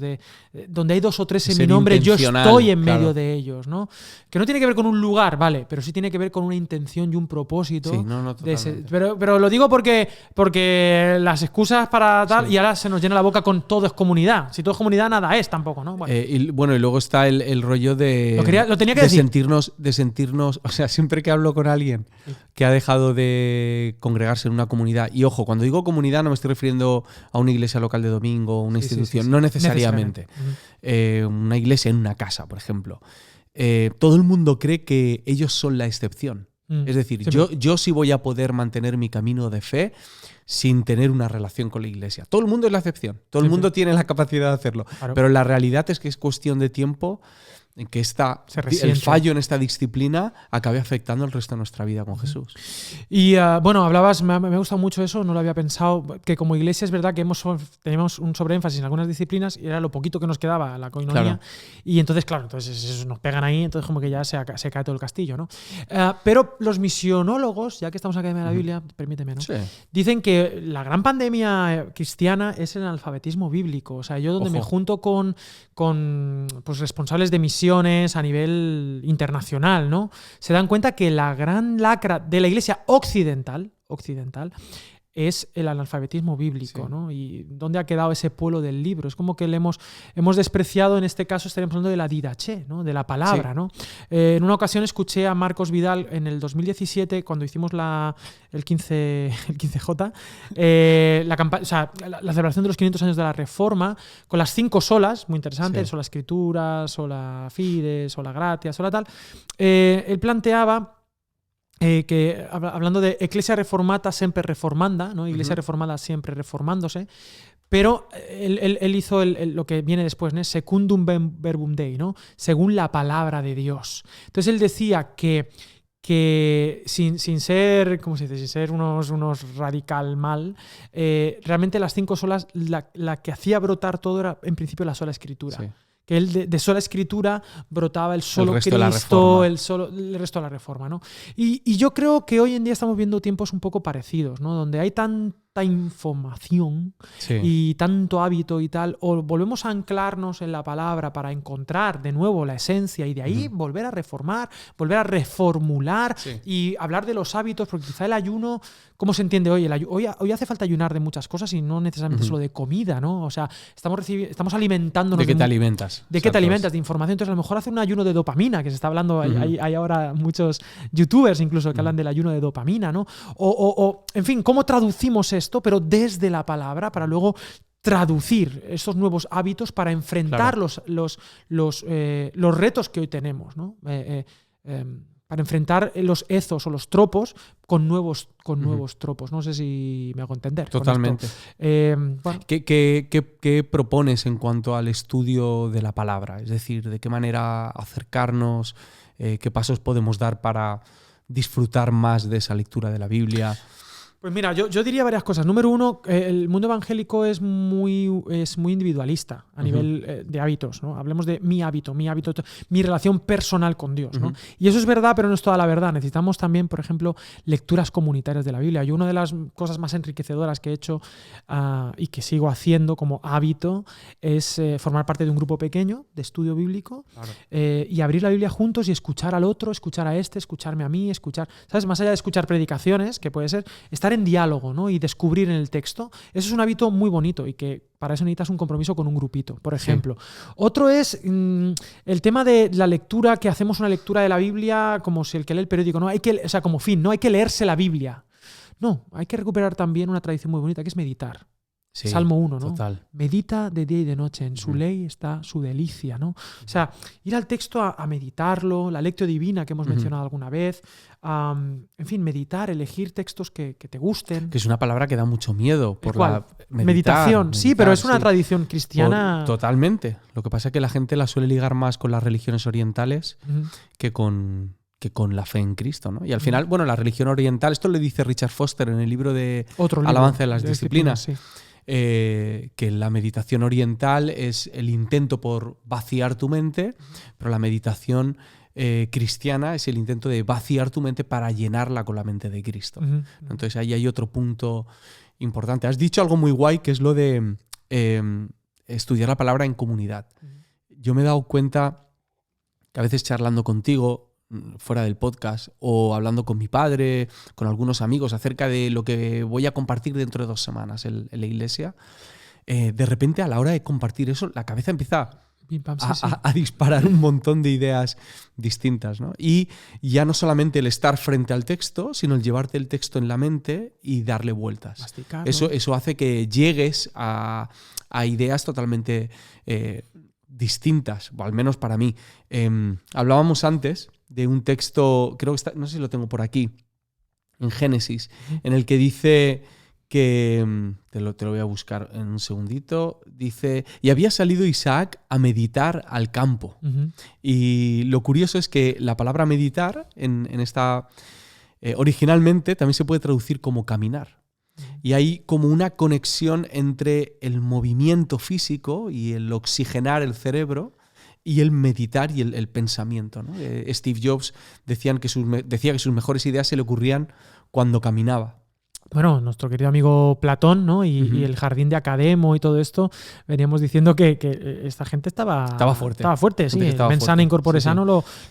donde hay 2 o 3 en mi nombre, yo estoy en medio de ellos, ¿no? Que no tiene que ver con un lugar, vale, pero sí tiene que ver con una intención y un propósito. Sí, no, pero lo digo porque las excusas para tal, y ahora se nos llena la boca con todo es comunidad. Si todo es comunidad, nada es tampoco, ¿no? Y luego está el rollo de... Lo tenía que decir. De sentirnos, o sea, siempre que hablo con alguien que ha dejado de congregarse en una comunidad, y ojo, cuando digo comunidad no me estoy refiriendo a una iglesia local de domingo, una institución, no necesariamente. Una iglesia en una casa, por ejemplo. Todo el mundo cree que ellos son la excepción. Es decir, yo sí voy a poder mantener mi camino de fe sin tener una relación con la iglesia. Todo el mundo es la excepción. Todo el mundo tiene la capacidad de hacerlo. Claro. Pero la realidad es que es cuestión de tiempo en que el fallo en esta disciplina acabe afectando el resto de nuestra vida con Jesús. Y hablabas, me ha gustado mucho eso, no lo había pensado, que como iglesia es verdad que tenemos un sobreénfasis en algunas disciplinas y era lo poquito que nos quedaba, la koinonía. Claro. Y entonces, entonces nos pegan ahí, entonces como que ya se cae todo el castillo, ¿no? Pero los misionólogos, ya que estamos en la Academia de la Biblia, permíteme, ¿no? Sí. Dicen que la gran pandemia cristiana es el analfabetismo bíblico. O sea, yo donde me junto con pues, responsables de misión a nivel internacional, ¿no? Se dan cuenta que la gran lacra de la iglesia occidental es el analfabetismo bíblico, ¿no? Y dónde ha quedado ese pueblo del libro. Es como que le hemos despreciado, en este caso estaríamos hablando de la didaché, ¿no? De la palabra, ¿no? En una ocasión escuché a Marcos Vidal en el 2017, cuando hicimos el 15J, la celebración de los 500 años de la Reforma, con las 5 solas, muy interesantes, sola Escritura, sola Fide, sola Gratia, sola tal. Él planteaba que hablando de Ecclesia Reformata sempre reformanda, ¿no? Iglesia reformada siempre reformándose, pero él hizo lo que viene después, ¿no? Secundum verbum Dei, ¿no? Según la palabra de Dios. Entonces él decía que sin ser, ¿cómo se dice? Sin ser unos radical mal, realmente las 5 solas, la que hacía brotar todo era en principio la sola Escritura. Sí. que él de sola escritura brotaba el solo resto de la Cristo, Reforma. el resto de la Reforma, ¿no? Y yo creo que hoy en día estamos viendo tiempos un poco parecidos, ¿no? Donde hay tanta información Sí. y tanto hábito y tal, o volvemos a anclarnos en la palabra para encontrar de nuevo la esencia y de ahí volver a reformar, volver a reformular Sí. y hablar de los hábitos, porque quizá el ayuno, ¿cómo se entiende hoy? Hoy hace falta ayunar de muchas cosas y no necesariamente solo de comida, ¿no? O sea, estamos alimentándonos. ¿De qué te alimentas? ¿De qué te Exacto. alimentas? De información. Entonces, a lo mejor hacer un ayuno de dopamina, que se está hablando, hay ahora muchos youtubers incluso que hablan del ayuno de dopamina, ¿no? O, en fin, ¿cómo traducimos esto, pero desde la palabra, para luego traducir estos nuevos hábitos para enfrentar Claro. los retos que hoy tenemos, ¿no? Para enfrentar los ethos o los tropos con nuevos tropos. No sé si me hago entender. con Totalmente. esto. Bueno, ¿Qué propones en cuanto al estudio de la palabra? Es decir, ¿de qué manera acercarnos? ¿Qué pasos podemos dar para disfrutar más de esa lectura de la Biblia? pues mira, yo diría varias cosas. Número uno, el mundo evangélico es muy individualista a nivel de hábitos, ¿no? Hablemos de mi hábito, mi relación personal con Dios, ¿no? Y eso es verdad, pero no es toda la verdad. Necesitamos también, por ejemplo, lecturas comunitarias de la Biblia. Y una de las cosas más enriquecedoras que he hecho y que sigo haciendo como hábito es formar parte de un grupo pequeño de estudio bíblico. Claro. Y abrir la Biblia juntos y escuchar al otro, escuchar a este, escucharme a mí, ¿sabes? Más allá de escuchar predicaciones, que puede ser estar en diálogo, ¿no? Y descubrir en el texto. Eso es un hábito muy bonito y que para eso necesitas un compromiso con un grupito, por ejemplo. Sí. Otro es el tema de la lectura, que hacemos una lectura de la Biblia como si el que lee el periódico, ¿no? O sea, como fin, no hay que leerse la Biblia. No, hay que recuperar también una tradición muy bonita, que es meditar. Sí, Salmo 1, ¿no? Total. Medita de día y de noche, en su ley está su delicia, ¿no? O sea, ir al texto a meditarlo, la lectio divina que hemos mencionado alguna vez, en fin, meditar, elegir textos que te gusten. Que es una palabra que da mucho miedo por ¿Cuál? la meditación, sí, pero es una tradición cristiana. Totalmente. Lo que pasa es que la gente la suele ligar más con las religiones orientales que con la fe en Cristo, ¿no? Y al final, bueno, la religión oriental, esto lo dice Richard Foster en el libro de Alabanza de las Disciplinas, sí. Que la meditación oriental es el intento por vaciar tu mente, pero la meditación cristiana es el intento de vaciar tu mente para llenarla con la mente de Cristo. Entonces ahí hay otro punto importante. Has dicho algo muy guay, que es lo de estudiar la palabra en comunidad. Yo me he dado cuenta que a veces charlando contigo fuera del podcast o hablando con mi padre, con algunos amigos acerca de lo que voy a compartir dentro de 2 semanas en la iglesia, de repente a la hora de compartir eso la cabeza empieza a disparar un montón de ideas distintas, ¿no? Y ya no solamente el estar frente al texto, sino el llevarte el texto en la mente y darle vueltas. Masticarlo. Eso hace que llegues a ideas totalmente distintas, o al menos para mí. Hablábamos antes de un texto, creo que está, no sé si lo tengo por aquí, en Génesis, en el que dice que, te lo voy a buscar en un segundito, dice, y había salido Isaac a meditar al campo. Y lo curioso es que la palabra meditar en esta originalmente también se puede traducir como caminar. Y hay como una conexión entre el movimiento físico y el oxigenar el cerebro y el meditar y el pensamiento, ¿no? Steve Jobs decía que sus mejores ideas se le ocurrían cuando caminaba. Bueno, nuestro querido amigo Platón, ¿no? Y el jardín de Academo y todo esto, veníamos diciendo que esta gente estaba fuerte. Estaba fuerte, sí. Mens sana in corpore sano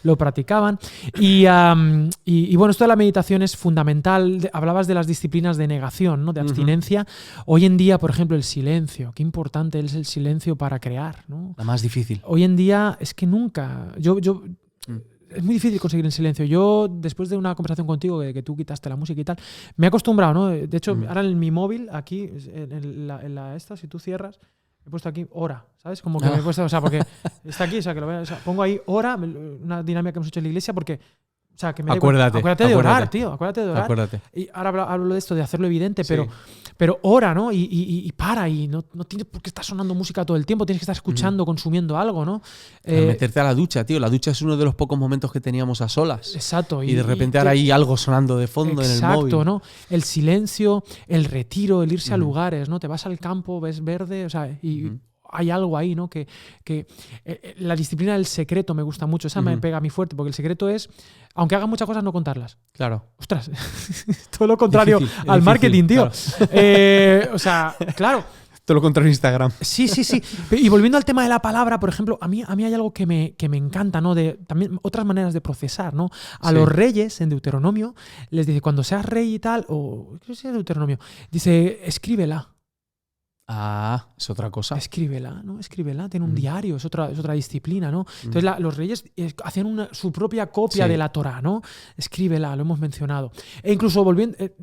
lo practicaban. Y bueno, esto de la meditación es fundamental. Hablabas de las disciplinas de negación, ¿no? De abstinencia. Hoy en día, por ejemplo, el silencio. Qué importante es el silencio para crear, ¿no? La más difícil. Hoy en día es que nunca... Es muy difícil conseguir el silencio. Yo, después de una conversación contigo, que tú quitaste la música y tal, me he acostumbrado, ¿no? De hecho, ahora en mi móvil, aquí, en la esta, si tú cierras, he puesto aquí hora, ¿sabes? Como que me he puesto, o sea, porque está aquí, o sea, que lo voy a, o sea, pongo ahí hora, una dinámica que hemos hecho en la iglesia, porque, o sea, que me acuérdate de orar, tío, acuérdate de orar. Acuérdate. Y ahora hablo de esto, de hacerlo evidente, Sí. pero ora, ¿no? Y para, y no tienes por qué estar sonando música todo el tiempo, tienes que estar escuchando, consumiendo algo, ¿no? Meterte a la ducha, tío. La ducha es uno de los pocos momentos que teníamos a solas. Exacto. Y de repente ahora hay algo sonando de fondo en el móvil. Exacto, ¿no? El silencio, el retiro, el irse a lugares, ¿no? Te vas al campo, ves verde, o sea, y hay algo ahí, ¿no? Que la disciplina del secreto me gusta mucho. Esa me pega a mí fuerte, porque el secreto es, aunque hagas muchas cosas, no contarlas. Claro. Ostras, todo lo contrario al marketing, tío. Claro. O sea, claro. Todo lo contrario en Instagram. Sí. Y volviendo al tema de la palabra, por ejemplo, a mí hay algo que me encanta, ¿no? De también otras maneras de procesar, ¿no? A los reyes en Deuteronomio les dice, cuando seas rey y tal, o ¿qué es Deuteronomio? Dice, escríbela. Ah, es otra cosa. Escríbela, ¿no? Escríbela. Tiene un diario, es otra disciplina, ¿no? Entonces los reyes hacían su propia copia de la Torá, ¿no? Escríbela, lo hemos mencionado. E incluso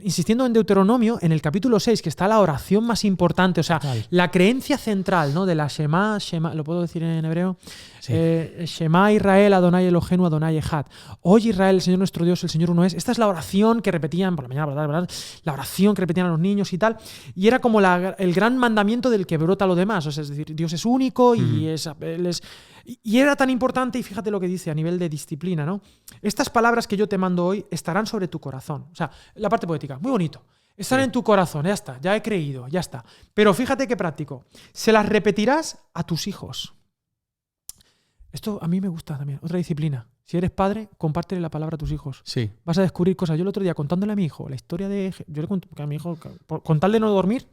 insistiendo en Deuteronomio, en el capítulo 6, que está la oración más importante, o sea, la creencia central, ¿no? De la Shema, ¿lo puedo decir en hebreo? Sí. Shema Israel, Adonai Eloheinu, Adonai Echad. Oye Israel, el Señor nuestro Dios, el Señor uno es. Esta es la oración que repetían por la mañana, ¿verdad? La oración que repetían a los niños y tal. Y era como el gran mandamiento del que brota lo demás. O sea, es decir, Dios es único y y era tan importante, y fíjate lo que dice a nivel de disciplina, ¿no? Estas palabras que yo te mando hoy estarán sobre tu corazón. O sea, la parte poética, muy bonito. Están en tu corazón, ya está, ya he creído, ya está. Pero fíjate qué práctico. Se las repetirás a tus hijos. Esto a mí me gusta también, otra disciplina. Si eres padre, compártele la palabra a tus hijos. Sí. Vas a descubrir cosas. Yo el otro día contándole a mi hijo la historia de... Yo le conté a mi hijo, con tal de no dormir...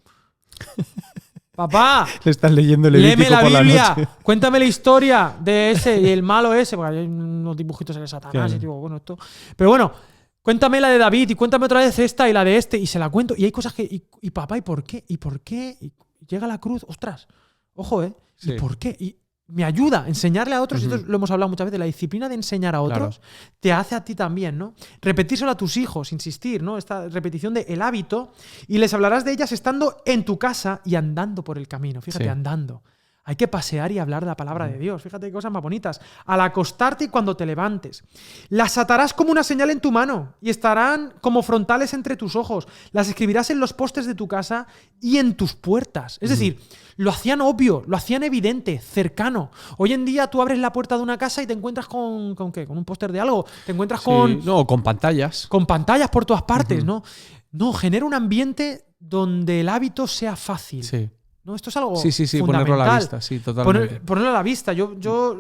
Papá, le estás leyendo el Levítico léeme la por Biblia, la noche. Cuéntame la historia de ese y el malo ese, porque hay unos dibujitos de Satanás, claro. Y digo, bueno, esto... Pero bueno, cuéntame la de David y cuéntame otra vez esta y la de este, y se la cuento. Y hay cosas que... Y papá, ¿y por qué? ¿Y por qué? Y llega la cruz, ostras, ojo, ¿eh? Sí. ¿Y por qué? Y me ayuda a enseñarle a otros, y esto lo hemos hablado muchas veces, la disciplina de enseñar a otros te hace a ti también, ¿no? Repetírselo a tus hijos, insistir, ¿no? Esta repetición del hábito, y les hablarás de ellas estando en tu casa y andando por el camino. Fíjate, andando. Hay que pasear y hablar de la palabra de Dios. Fíjate qué cosas más bonitas. Al acostarte y cuando te levantes. Las atarás como una señal en tu mano y estarán como frontales entre tus ojos. Las escribirás en los postes de tu casa y en tus puertas. Es decir, lo hacían obvio, lo hacían evidente, cercano. Hoy en día tú abres la puerta de una casa y te encuentras ¿con qué? ¿Con un póster de algo? Te encuentras con... No, con pantallas. Con pantallas por todas partes, ¿no? No, genera un ambiente donde el hábito sea fácil. Sí. ¿No? Esto es algo sí, fundamental. Ponerlo a la vista, sí, totalmente. Ponerlo a la vista. Yo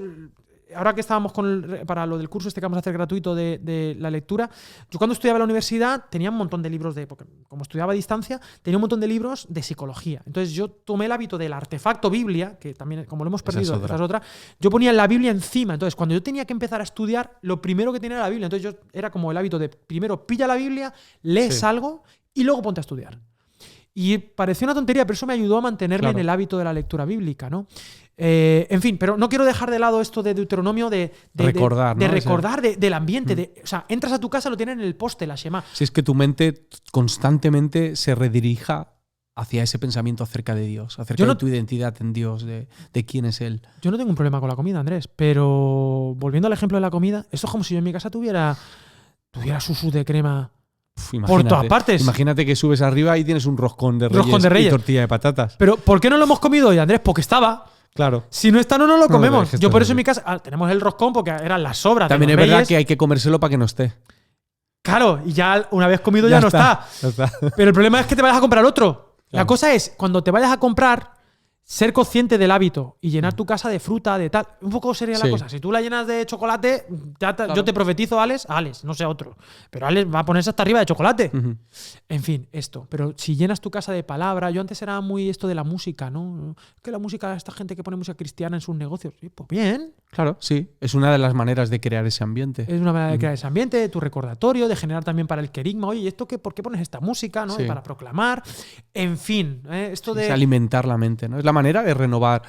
ahora que estábamos para lo del curso este que vamos a hacer gratuito de la lectura, yo cuando estudiaba en la universidad tenía un montón de libros porque como estudiaba a distancia, tenía un montón de libros de psicología. Entonces yo tomé el hábito del artefacto Biblia, que también, como lo hemos perdido, esa es otra, yo ponía la Biblia encima. Entonces cuando yo tenía que empezar a estudiar, lo primero que tenía era la Biblia. Entonces yo era como el hábito de primero pilla la Biblia, lees algo y luego ponte a estudiar. Y pareció una tontería, pero eso me ayudó a mantenerme en el hábito de la lectura bíblica, ¿no? En fin, pero no quiero dejar de lado esto de Deuteronomio de recordar, de ¿no? recordar del ambiente. O sea, entras a tu casa, lo tienen en el poste, la Shema. Si es que tu mente constantemente se redirija hacia ese pensamiento acerca de Dios, acerca de tu identidad en Dios, de quién es Él. Yo no tengo un problema con la comida, Andrés, pero volviendo al ejemplo de la comida, esto es como si yo en mi casa tuviera susú de crema... por todas partes. Imagínate que subes arriba y tienes un roscón de reyes. Y tortilla de patatas. Pero ¿por qué no lo hemos comido hoy, Andrés? Porque estaba. Claro. Si no está, no lo comemos. Yo por eso en mi casa tenemos el roscón porque eran las sobras. También de es los verdad reyes. que hay que comérselo para que no esté. Claro, y ya una vez comido ya no está. Pero el problema es que te vayas a comprar otro. Claro. La cosa es, cuando te vayas a comprar, ser consciente del hábito y llenar tu casa de fruta, de tal. Un poco sería la cosa. Si tú la llenas de chocolate, yo te profetizo a Alex, no sé otro. Pero Alex va a ponerse hasta arriba de chocolate. En fin, esto. Pero si llenas tu casa de palabra, yo antes era muy esto de la música, ¿no? Que la música, esta gente que pone música cristiana en sus negocios. Pues bien. Claro, sí. Es una de las maneras de crear ese ambiente. Es una manera de crear ese ambiente, de tu recordatorio, de generar también para el querigma. Oye, ¿y esto qué? ¿Por qué pones esta música? ¿No? Para proclamar. En fin, esto de... Es alimentar la mente, ¿no? Es la manera de renovar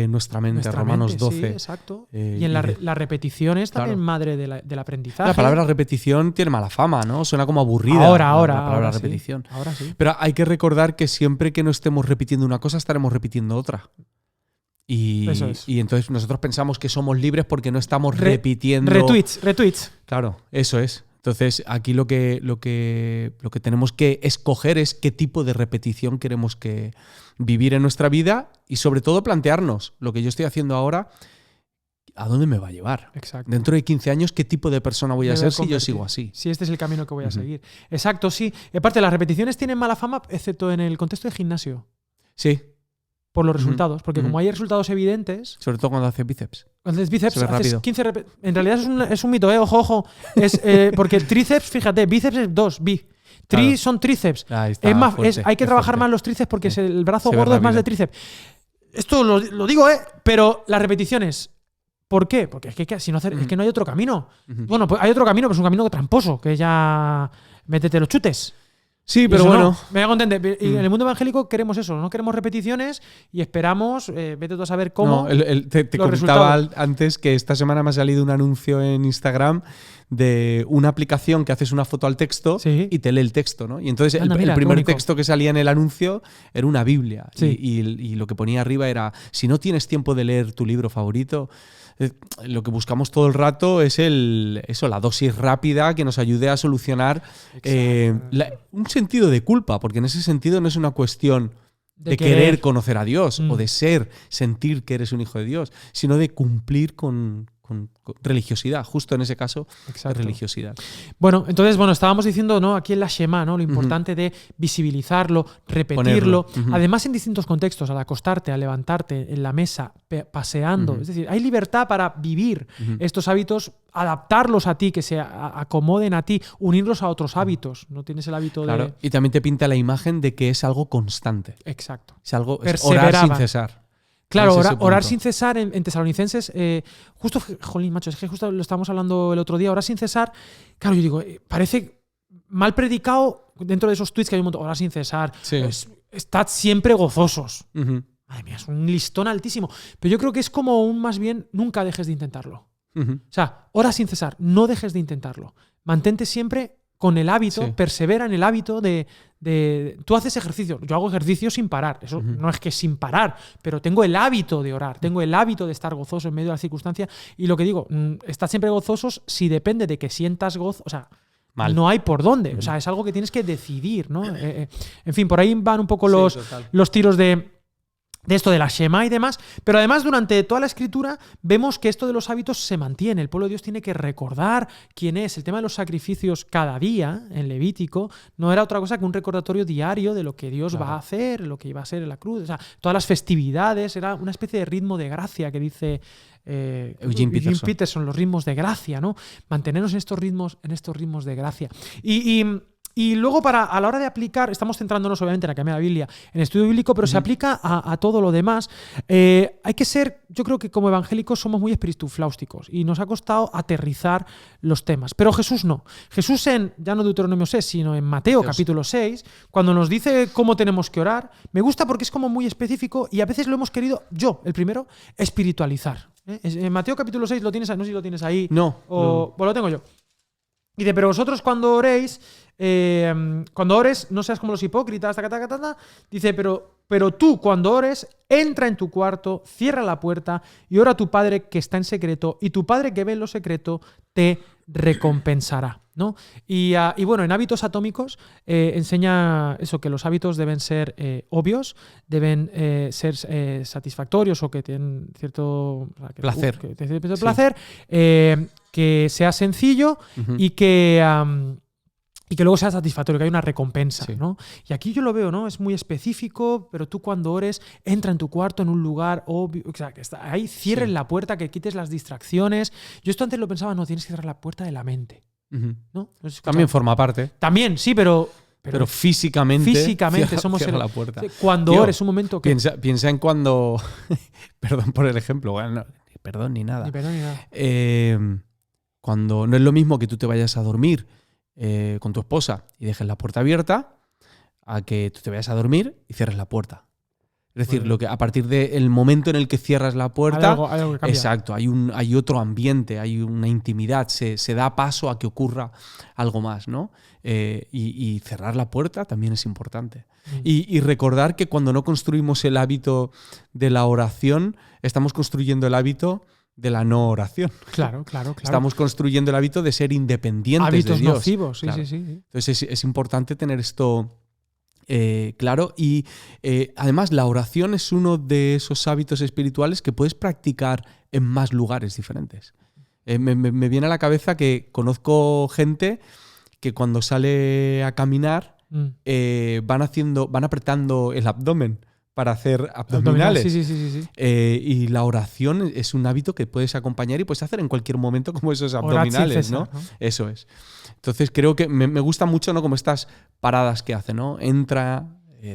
nuestra mente. Romanos 12. Sí, exacto. Y en la repetición es también madre del aprendizaje. La palabra repetición tiene mala fama, ¿no? Suena como aburrida. Ahora. La palabra sí. repetición. Ahora sí. Pero hay que recordar que siempre que no estemos repitiendo una cosa, estaremos repitiendo otra. Y entonces nosotros pensamos que somos libres porque no estamos repitiendo. Retweets. Claro, eso es. Entonces, aquí lo que tenemos que escoger es qué tipo de repetición queremos que vivir en nuestra vida y sobre todo plantearnos lo que yo estoy haciendo ahora, ¿a dónde me va a llevar? Exacto. Dentro de 15 años, ¿qué tipo de persona voy a ser si yo sigo así? Si este es el camino que voy a seguir. Exacto, sí. Aparte, las repeticiones tienen mala fama, excepto en el contexto de gimnasio. Sí. por los resultados. Porque como hay resultados evidentes. Sobre todo cuando haces bíceps. Cuando haces bíceps, Se ve haces rápido. 15 repeticiones. En realidad es un mito, ojo. Es, porque tríceps, fíjate, bíceps es 2, Claro. Son tríceps. Ahí está, Es más, fuerte, hay que es trabajar fuerte. más los tríceps porque Sí. el brazo Se ve gordo es más rápido. de tríceps. Esto lo digo, pero las repeticiones. ¿Por qué? Porque es que si no es que no hay otro camino. Bueno, pues hay otro camino, pero es un camino tramposo, que ya métete los chutes. Sí, Y pero eso bueno. no. Me voy a contender. Y en el mundo evangélico queremos eso, no queremos repeticiones y esperamos, vete tú a saber cómo. No, te los comentaba resultados. antes que esta semana me ha salido un anuncio en Instagram de una aplicación que haces una foto al texto Sí. y te lee el texto, ¿no? Y entonces Anda, el mira, qué primer bonito. texto que salía en el anuncio era una Biblia. Sí. Y lo que ponía arriba era, si no tienes tiempo de leer tu libro favorito, lo que buscamos todo el rato es la dosis rápida que nos ayude a solucionar un sentido de culpa, porque en ese sentido no es una cuestión de querer conocer a Dios o de sentir que eres un hijo de Dios, sino de cumplir con religiosidad. Justo en ese caso, Exacto. religiosidad. Bueno, entonces, estábamos diciendo, ¿no? Aquí en la Shema, ¿no? Lo importante de visibilizarlo, repetirlo. Ponerlo. Además, en distintos contextos, al acostarte, al levantarte, en la mesa, paseando. Es decir, hay libertad para vivir estos hábitos, adaptarlos a ti, que se acomoden a ti, unirlos a otros hábitos. No tienes el hábito Claro. de. Y también te pinta la imagen de que es algo constante. Exacto. Es algo es orar sin Perseveraban. cesar. Claro, Es ese orar punto. sin cesar en Tesalonicenses, justo, jolín, macho, es que justo lo estábamos hablando el otro día, orar sin cesar, claro, yo digo, parece mal predicado dentro de esos tweets que hay un montón, orar sin cesar, Sí. estad siempre gozosos. Ujú. Madre mía, es un listón altísimo, pero yo creo que es como un más bien, nunca dejes de intentarlo. Ujú. O sea, ora sin cesar, no dejes de intentarlo. Mantente siempre con el hábito, Sí. persevera en el hábito de. Tú haces ejercicio, yo hago ejercicio sin parar. Eso no es que sin parar, pero tengo el hábito de orar, tengo el hábito de estar gozoso en medio de la circunstancia. Y lo que digo, estad siempre gozosos si depende de que sientas gozo. O sea, Mal. no hay por dónde. O sea, es algo que tienes que decidir, ¿no? En fin, por ahí van un poco Sí, total. los tiros de esto de la Shema y demás, pero además durante toda la escritura vemos que esto de los hábitos se mantiene. El pueblo de Dios tiene que recordar quién es. El tema de los sacrificios cada día en Levítico no era otra cosa que un recordatorio diario de lo que Dios va a hacer, lo que iba a ser en la cruz. O sea, todas las festividades, era una especie de ritmo de gracia que dice Eugene Peterson, los ritmos de gracia, ¿no? Mantenernos en estos ritmos de gracia. Y luego, a la hora de aplicar, estamos centrándonos obviamente en la Academia de la Biblia, en el estudio bíblico, pero se aplica a todo lo demás. Hay que ser, yo creo que como evangélicos somos muy espiritufláusticos y nos ha costado aterrizar los temas. Pero Jesús no. Jesús ya no Deuteronomio 6, sino en Mateo capítulo 6, cuando nos dice cómo tenemos que orar, me gusta porque es como muy específico y a veces lo hemos querido, yo, el primero, espiritualizar. En Mateo capítulo 6 lo tienes, no sé si lo tienes ahí. No. Pues lo tengo yo. Dice, pero vosotros cuando ores, no seas como los hipócritas, dice, pero tú cuando ores, entra en tu cuarto, cierra la puerta y ora a tu Padre que está en secreto, y tu Padre que ve en lo secreto te recompensará, ¿no? Y bueno, en Hábitos Atómicos enseña eso, que los hábitos deben ser obvios, deben ser satisfactorios o que tienen cierto Placer. Placer, que sea sencillo y que luego sea satisfactorio, que haya una recompensa, Sí. ¿no? Y aquí yo lo veo, ¿no? Es muy específico, pero tú cuando ores, entra en tu cuarto en un lugar obvio, o sea, que está ahí, cierren la puerta, que quites las distracciones. Yo esto antes lo pensaba, no, tienes que cerrar la puerta de la mente, Ujú. ¿no? No sé si También escuchaba. forma parte. También, sí, pero Físicamente cierra, somos cierra el- la puerta. Cuando Tío, ores, un momento que... Piensa en cuando... Perdón por el ejemplo. Bueno, no, ni perdón ni nada. Ni perdón ni nada. Cuando no es lo mismo que tú te vayas a dormir con tu esposa y dejes la puerta abierta a que tú te vayas a dormir y cierres la puerta. Es decir, Bueno. a partir del momento en el que cierras la puerta, Hay algo que cambia. exacto, hay otro ambiente, hay una intimidad, se da paso a que ocurra algo más, ¿no? Y cerrar la puerta también es importante. Y recordar que cuando no construimos el hábito de la oración, estamos construyendo el hábito de la no oración. Claro. Estamos construyendo el hábito de ser independientes Hábitos de Dios. nocivos, sí, Claro. sí. Entonces es importante tener esto claro. Y además la oración es uno de esos hábitos espirituales que puedes practicar en más lugares diferentes. Me viene a la cabeza que conozco gente que cuando sale a caminar van apretando el abdomen para hacer abdominales. Sí. Y la oración es un hábito que puedes acompañar y puedes hacer en cualquier momento como esos abdominales, César, ¿no? Eso es. Entonces creo que me gusta mucho, ¿no? Como estas paradas que hace, ¿no? Entra,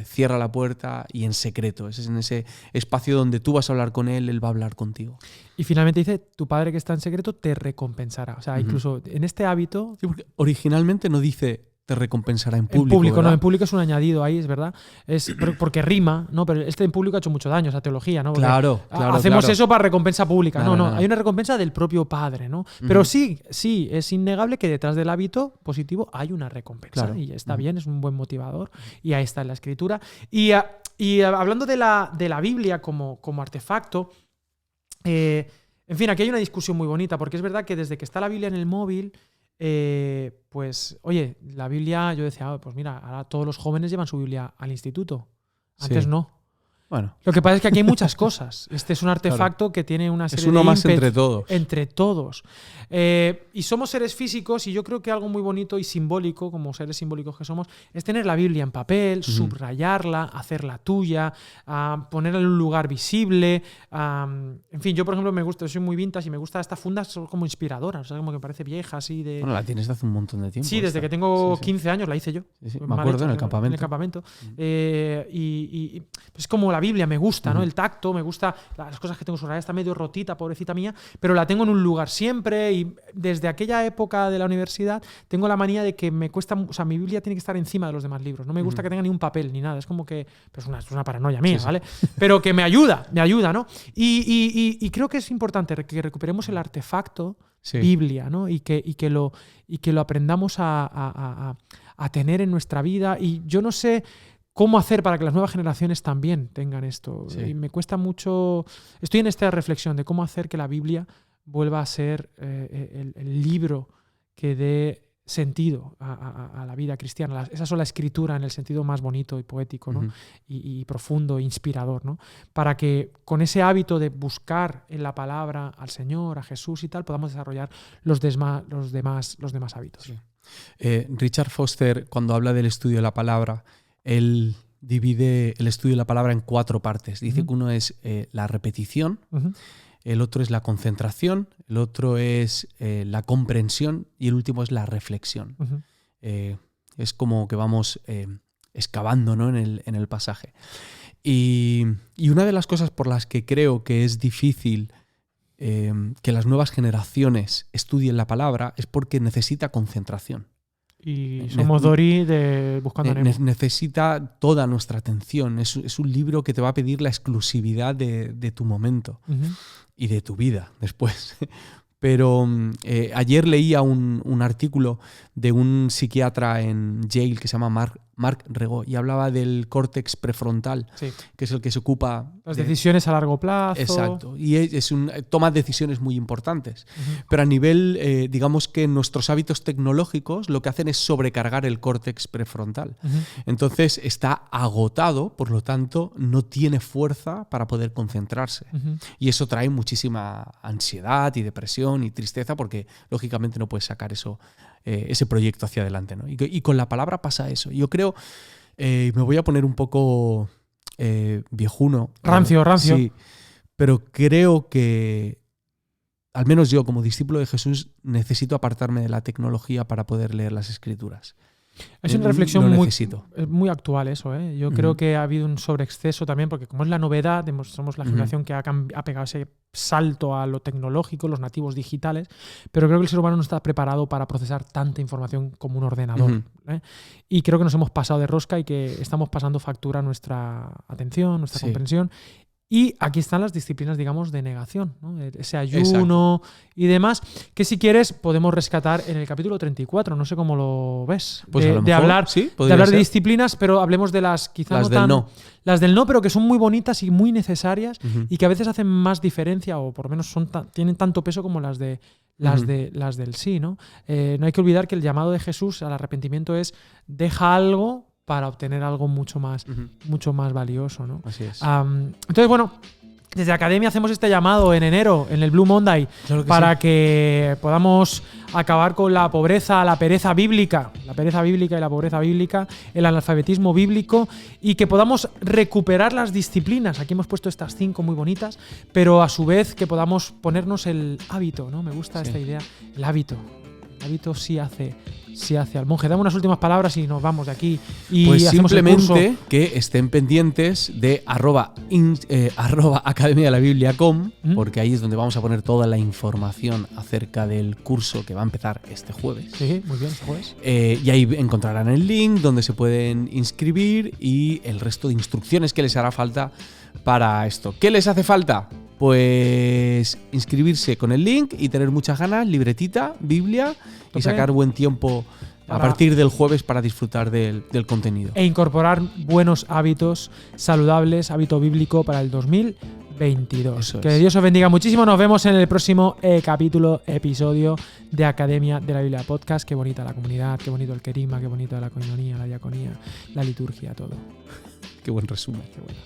cierra la puerta y en secreto. Es en ese espacio donde tú vas a hablar con él va a hablar contigo. Y finalmente dice, tu padre que está en secreto te recompensará. O sea, incluso en este hábito... Sí, porque originalmente no dice te recompensará en público. En público, ¿verdad? no, en público es un añadido ahí, es verdad. Es porque rima, ¿no? Pero en público ha hecho mucho daño, esa teología, ¿no? Porque Claro. hacemos eso para recompensa pública. No. Hay una recompensa del propio padre, ¿no? Pero sí, es innegable que detrás del hábito positivo hay una recompensa. Claro. Y está bien, es un buen motivador. Y ahí está en la escritura. Y hablando de la Biblia como artefacto, en fin, aquí hay una discusión muy bonita, porque es verdad que desde que está la Biblia en el móvil, pues, oye, la Biblia, yo decía, pues mira, ahora todos los jóvenes llevan su Biblia al instituto. Antes Sí. no. Bueno, Lo que pasa es que aquí hay muchas cosas. Este es un artefacto que tiene una serie es uno de más ímpetus entre todos. entre todos. Y somos seres físicos y yo creo que algo muy bonito y simbólico, como seres simbólicos que somos, es tener la Biblia en papel, subrayarla, hacerla tuya, ponerla en un lugar visible. En fin, yo por ejemplo soy muy vintage y me gusta esta funda, son como inspiradoras, o sea, como que parece vieja así de... Bueno, la tienes de hace un montón de tiempo. Sí, desde esta. que tengo Sí. 15 años la hice yo. Sí. Me Mal acuerdo hecho, en el En campamento. el campamento. Y es como la Biblia, me gusta, ¿no? El tacto, me gusta las cosas que tengo subrayadas, está medio rotita, pobrecita mía, pero la tengo en un lugar siempre y desde aquella época de la universidad tengo la manía de que me cuesta, o sea, mi Biblia tiene que estar encima de los demás libros. No me gusta que tenga ni un papel ni nada. Es como que, pues es una paranoia mía, Sí. ¿vale? Pero que me ayuda, ¿no? Y creo que es importante que recuperemos el artefacto Sí. Biblia, ¿no? Y que lo aprendamos a tener en nuestra vida. Y yo no sé cómo hacer para que las nuevas generaciones también tengan esto. Sí. Y me cuesta mucho... Estoy en esta reflexión de cómo hacer que la Biblia vuelva a ser el libro que dé sentido a la vida cristiana. Esa sola escritura en el sentido más bonito y poético, ¿no? y profundo e inspirador, ¿no? Para que con ese hábito de buscar en la palabra al Señor, a Jesús y tal, podamos desarrollar los demás hábitos. Sí. Richard Foster, cuando habla del estudio de la palabra, él divide el estudio de la palabra en 4 partes. Dice que uno es la repetición, el otro es la concentración, el otro es la comprensión y el último es la reflexión. Es como que vamos excavando, ¿no? en el pasaje. Y una de las cosas por las que creo que es difícil que las nuevas generaciones estudien la palabra es porque necesita concentración. Y somos Dory de Buscando a Nemo. Necesita toda nuestra atención. Es un libro que te va a pedir la exclusividad de tu momento y de tu vida después. Pero ayer leía un artículo de un psiquiatra en Yale que se llama Mark Rego y hablaba del córtex prefrontal, Sí. que es el que se ocupa Las decisiones a largo plazo. Exacto. Y toma decisiones muy importantes. Pero a nivel, digamos que nuestros hábitos tecnológicos lo que hacen es sobrecargar el córtex prefrontal. Entonces está agotado, por lo tanto, no tiene fuerza para poder concentrarse. Y eso trae muchísima ansiedad y depresión y tristeza porque, lógicamente, no puedes sacar ese proyecto hacia adelante, ¿no? Y con la palabra pasa eso. Yo creo, me voy a poner un poco viejuno. Rancio. Sí, pero creo que, al menos yo como discípulo de Jesús, necesito apartarme de la tecnología para poder leer las Escrituras. Es una reflexión Lo necesito. muy actual eso, ¿eh? Yo creo que ha habido un sobreexceso también, porque como es la novedad, somos la generación que ha pegado ese salto a lo tecnológico, los nativos digitales, pero creo que el ser humano no está preparado para procesar tanta información como un ordenador. ¿eh? Y creo que nos hemos pasado de rosca y que estamos pasando factura a nuestra atención, nuestra comprensión. Y aquí están las disciplinas, digamos, de negación, ¿no? Ese ayuno y demás, que si quieres podemos rescatar en el capítulo 34, no sé cómo lo ves, Pues a lo de mejor, hablar, sí, de hablar de ser. disciplinas, pero hablemos de las quizás Las del no. Las del no, pero que son muy bonitas y muy necesarias y que a veces hacen más diferencia o por lo menos tienen tanto peso como las del sí, ¿no? No hay que olvidar que el llamado de Jesús al arrepentimiento es deja algo para obtener algo mucho más valioso, ¿no? Así es. Entonces, bueno, Desde Academia hacemos este llamado en enero, en el Blue Monday, Claro que para sí. que podamos acabar con la pobreza, la pereza bíblica y la pobreza bíblica, el analfabetismo bíblico, y que podamos recuperar las disciplinas. Aquí hemos puesto estas 5 muy bonitas, pero a su vez que podamos ponernos el hábito, ¿no? Me gusta esta idea, el hábito. El hábito sí hace al monje. Dame unas últimas palabras y nos vamos de aquí. Y Pues hacemos el curso. simplemente que estén pendientes de @ academiadelaBiblia.com, porque ahí es donde vamos a poner toda la información acerca del curso que va a empezar este jueves. Sí, muy bien, jueves. Y ahí encontrarán el link donde se pueden inscribir y el resto de instrucciones que les hará falta para esto. ¿Qué les hace falta? Pues inscribirse con el link y tener muchas ganas, libretita, Biblia, y sacar buen tiempo a partir del jueves para disfrutar del contenido. E incorporar buenos hábitos saludables, hábito bíblico para el 2022. Eso Que es. Dios os bendiga muchísimo. Nos vemos en el próximo episodio de Academia de la Biblia Podcast. Qué bonita la comunidad, qué bonito el querigma, qué bonito la coinonía, la diaconía, la liturgia, todo. Qué buen resumen. Qué bueno.